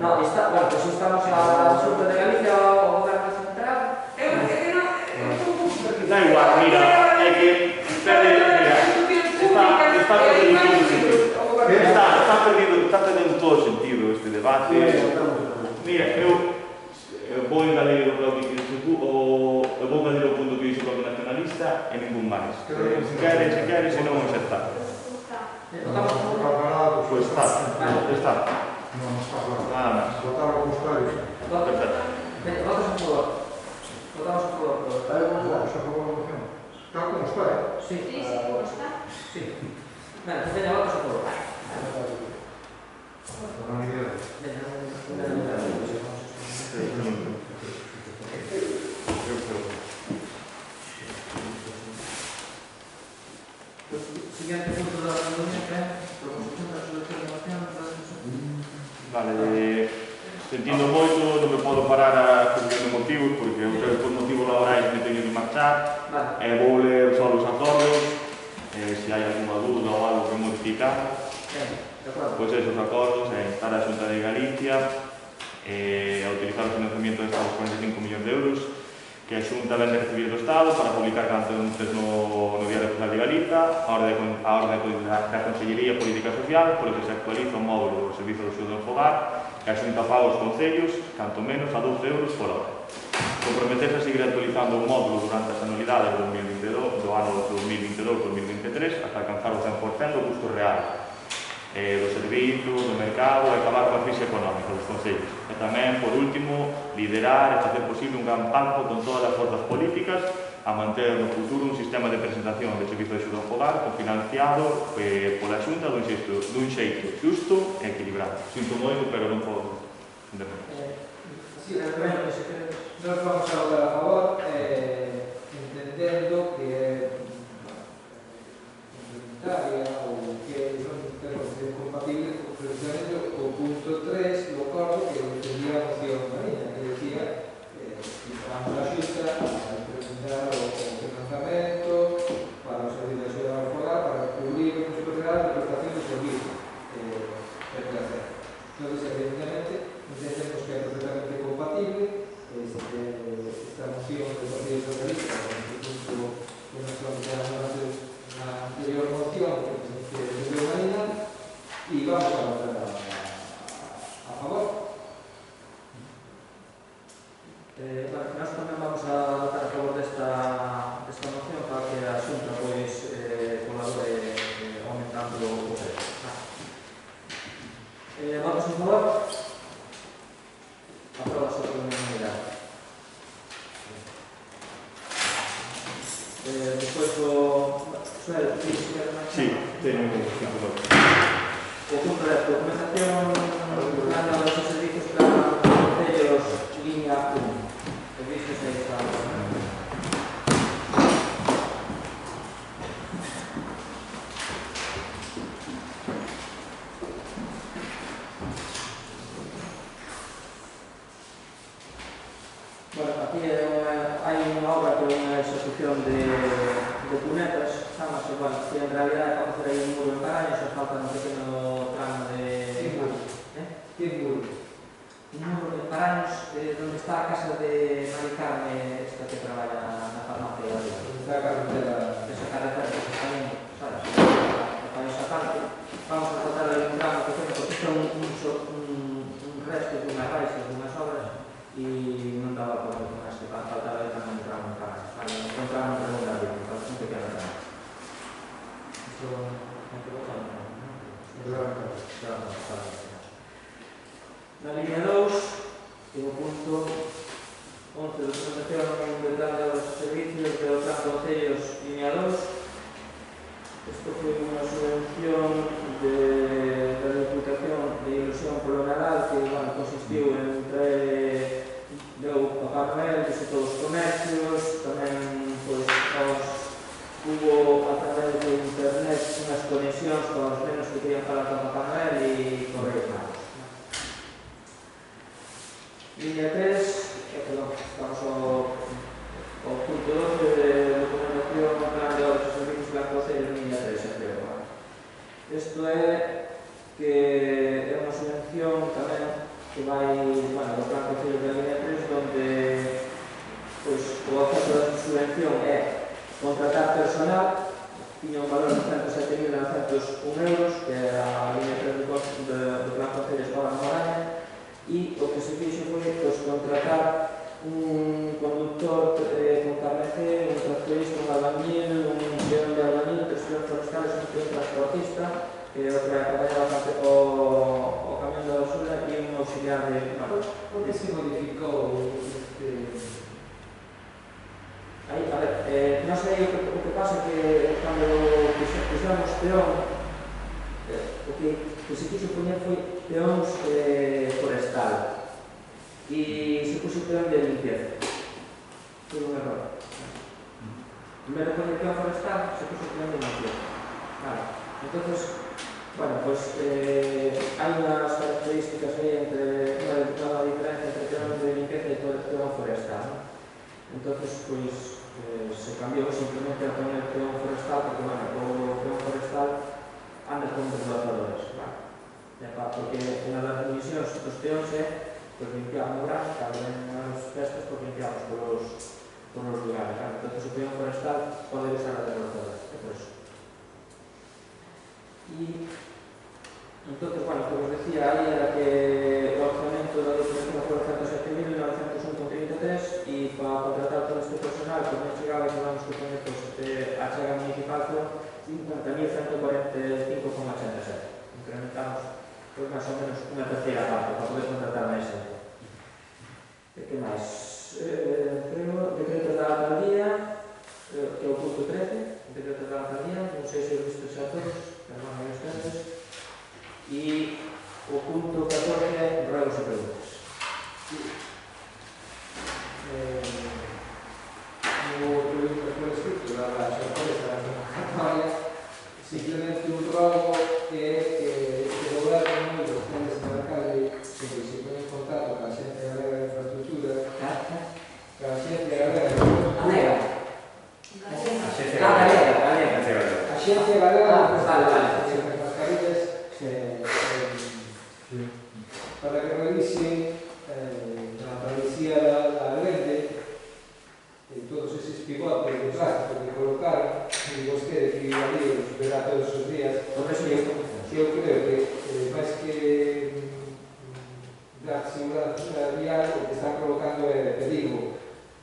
no, está, bueno, pues estamos a Xunta de Galicia ao goberno central. Da igual, mira, é que está perdendo todo o sentido este debate. Mira, eu vou engadir o bloque que eu vou engadir o punto que dixo o bloque nacionalista e ningún máis. Se quere, se non, xa está. Pois está. Non está claro. Nada máis. Votar ao contrario. Perfecto. Votos a favor. Votamos a favor. Votamos a favor da moción. Está como está, Sí. Sí, como está. Sí. Venga, pues veña, votos a favor. Para a idea. Siguiente punto da reunión, que é proposición da resolución de moción. Vale, sentindo moito, non me podo parar a explicar motivos, porque eu sei por motivos laborais me teño que marchar. Vou ler só os acordos, se hai alguna dúda ou algo que modifique modificando. De acordo. Pois esos acordos é instar a Xunta de Galicia a utilizar o financiamento destes 45 millóns de euros que a Xunta vende a recibir do Estado para publicar canto antes no Diario Oficial de Galiza a orde da Consellería de Política Social polo que se actualiza o módulo do Servizo de Axuda ao Fogar que a Xunta paga aos concellos canto menos a 12 euros por hora. Comprometerse a seguir actualizando o módulo durante as anualidades do ano 2022-2023 hasta alcanzar o 100% do custo real do servizo, do mercado e acabar coa crise económica dos concellos. E tamén, por último, liderar e facer posible un gran pacto con todas as forzas políticas a manter no futuro un sistema de presentación de servizo de axuda ao fogar financiado pola Xunta dun xeito xusto e equilibrado. Sinto moito, pero non podo entender. Sí, realmente, nós vamos a votar a favor, entendendo que é complementaria ou que non é compatible precisamente o punto 3 do acordo que defendía a moción marina, que decía que vamos a Xunta a presentar o financiamento para o servicio de axuda ao fogar para cubrir o custo real de prestación de servicio de placer. Entonces, evidentemente, entendemos que é perfectamente compatible esta moción do Partido Socialista con el punto que nos planteamos antes na anterior moción que defendió Marina e vamos a votar a favor. Nós tamén vamos a votar a favor desta moción para que a Xunta colabore aumentando o precio. Vamos a favor? Aprobase por unanimidade. Despois o... Suel, Sí, teño un punto. O punto de documentación plana dos servicios para concellos línea 1. He visto se está... Bueno, aquí hai unha obra que é unha execución de cunetas, chamase, bueno, que en realidad é para facer aí un muro en Paraño, xa falta un pequeno tramo de... Que muro? Un muro en Paraños, onde está a casa de Mari Carme, esta que traballa na farmacia de Galicia. Está a carretera. Esa carretera que está aí, sabes? Para esa parte, vamos a tratar de un tramo pequeno, porque isto é un resto dunhas raíces, dunhas obras, e non daba por que máis que faltaba aí tamén un tramo en Paraños. Vale, un tramo en Paraños, para un pequeno tramo. Isto non te botan, non? Na línea 2, ten o punto 11 de presentación de plan de los servicios de los concellos línea 2. Isto foi unha subvención da Diputación de Ilusión polo Nadal que consistiu en traer deu Papá Noel desde todos os comercios, tamén hubo a través de internet unhas conexións con os nenos que querían falar con Papá Noel e Correos Magos. Línea 3, estamos ao punto 12 de documentación plan de obras e servicios de la Concello de línea 3, creo. Isto é que é unha subvención tamén que vai, do plan Concello de línea 3, donde o objeto da subvención é contratar personal, tiña un valor de 107.901 euros, que é a línea 3 do plan Concello estaba na Moraña, e o que se fixo foi contratar un conductor con carnet C, un tractorista, un albañil, un peón de albañil, tres peóns forestales, un peón transportista, que outra acompañaba o camión da basura e un auxiliar de... Por que se modificou Aí, a ver, non sei o que pasa que cando puxamos peón, o que se quiso poñer foi peóns forestal e se puxo peón de limpieza. Foi un error. Primeiro poñer peón forestal, se puxo peón de limpieza. Vale, entonces, bueno, pues hai unhas características aí entre unha diferencia entre peón de limpieza e peón forestal, ¿no? Entonces, pues, se cambiou simplemente a poñer peón forestal porque, bueno, o peón forestal anda con porque unha das misións dos peóns é limpiar no verano, cando ven as festas, limpiamos polos lugares. Entón, o peón forestal pode besar a terra toda, é por eso. E, entón, bueno, como os decía, aí era que o orzamento da documentación foi 107.901,33 e para contratar todo este personal que non chegaba e chegamos que poner a chega municipal foi 50.145,87. Incrementamos pois máis ou menos unha terceira parte para poder contratar máis xente. E que máis? Decretos da alcaldía, que é o punto 13, decretos da alcaldía, non sei se os visto xa todos, pero non hai os teses. E o punto 14, ruegos e preguntas. No proyecto por escrito da sorpresa da convocatoria, simplemente un rogo que o goberno e os tenes do alcalde se ponen en contacto con a xente galega de infraestructura, con a xente galega de infraestructura, a xente galega de mascarillas para que revise na travesía da Grande todos eses pivotes de plástico que colocaron e vostede que ali os verá todos os días. Eu creo que máis que dar seguridade vial, o que están provocando é perigo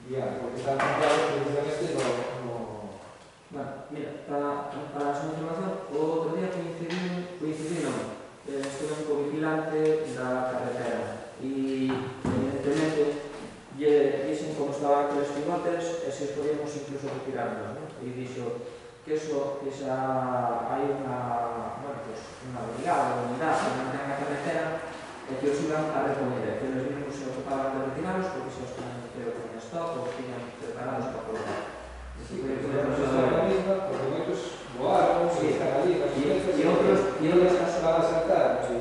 vial, porque están comprados precisamente no... Bueno, mira, para a súa información, o outro día coincidí non, estuve co vigilante da carretera e, evidentemente, dixen como estaban aqueles pivotes e se os podíamos incluso retirarnos, non? E dixo que xa hai unha brigada, unha unidade que mantén a carretera e que os iban a repoñer, que eles mismos se ocupaban de retirarlos porque se os tiñan, creo que en stock ou os tiñan preparados para colocar. Porque moitos voaron, están ali, e outros van a saltar, e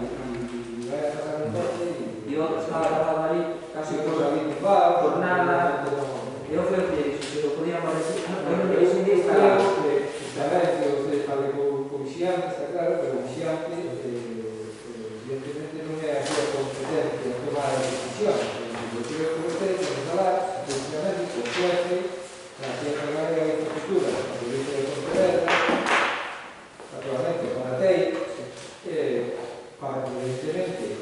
vai a pasar un coche, e outros estaban agarrados ali casi por nada. Eu fui o que dixo, se lo podíamos decir, non me dixen que está ben que você fale co vixiante, está claro, pero o vixiante evidentemente non é a súa competencia tomar as decisións. Eu creo que vostede tem que falar precisamente co xefe da Xente Galega de Infraestructura, a provincia de Pontevedra, naturalmente con a TEI, para que evidentemente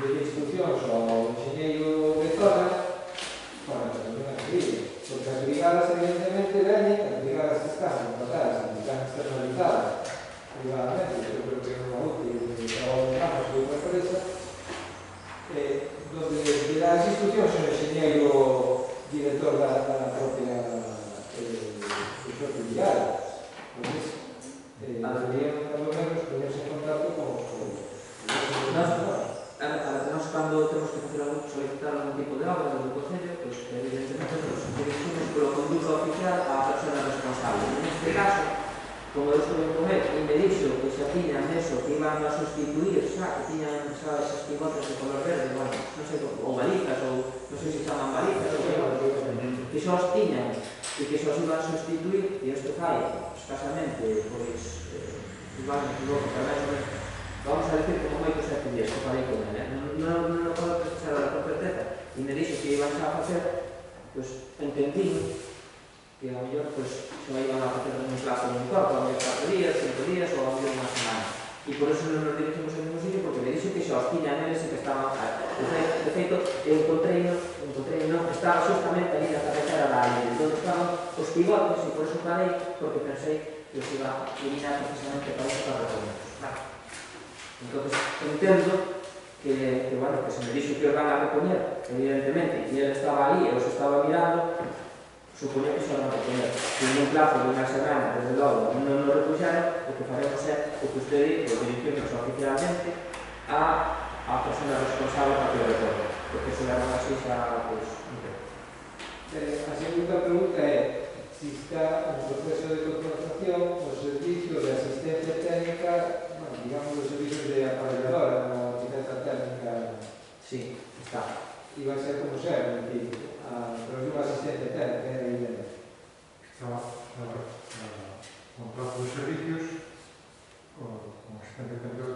de instruccións ao enxeñeiro de zona para que non as briguen, porque as brigadas evidentemente veñen, as brigadas están contratadas, están externalizadas privadamente, eu creo que é unha útil de trabalho de manos de outra empresa, donde le dá as instruccións ao enxeñeiro director da propia brigada. Entonces, deberían, polo menos, ponerse en contacto con Nós, cando temos que solicitar algún tipo de obra do Concello, pues, evidentemente nos dirigimos polo conduto oficial á persona responsable. Neste caso, como eu estuve con él, e me dixo que xa tiñan eso, que iban a sustituir, xa, que tiñan esas pivotes de color verde, bueno, non sei, ou balizas, ou non sei se chaman balizas, que xa os tiñan, e que xa os iban a sustituir, e isto fai escasamente, pois, igual me equivoco, pero máis ou menos, vamos a decir como moitos 7 días que falei con ele, non o podo precisar con certeza, e me dixo que iban xa a facer, pois entendí que a mellor pois se iban a facer un plazo moi corto, a mellor 4 días, 5 días ou a mellor unha semana, e por eso non nos dirigimos ao mesmo sitio, porque me dixo que xa os tiñan eles e que estaban de feito, encontrei non, estaba justamente ali na carretera da área, onde estaban os pivotes, e por eso parei, porque pensei que os iba a eliminar precisamente para eso, para reponerlos. Entonces, entendo que, bueno, que se me dixo que os van a repoñer, evidentemente, e ele estaba ali e os estaba mirando, supoño que se van a repoñer. Se en un plazo de unha semana, desde logo, non nos repuxaron, o que faremos é o que usted dice, dirigirnos oficialmente a persona responsable para que o retorne, porque se levan así xa, pois, a segunda pregunta é si está en proceso de contratación o servicio de asistencia técnica, bueno, digamos, os servicios de aparelladora, a asistencia técnica. Sí, está. E vai ser como ser, en fin, pero digo asistencia técnica, é a idea. Está contrato de servicios con asistente técnico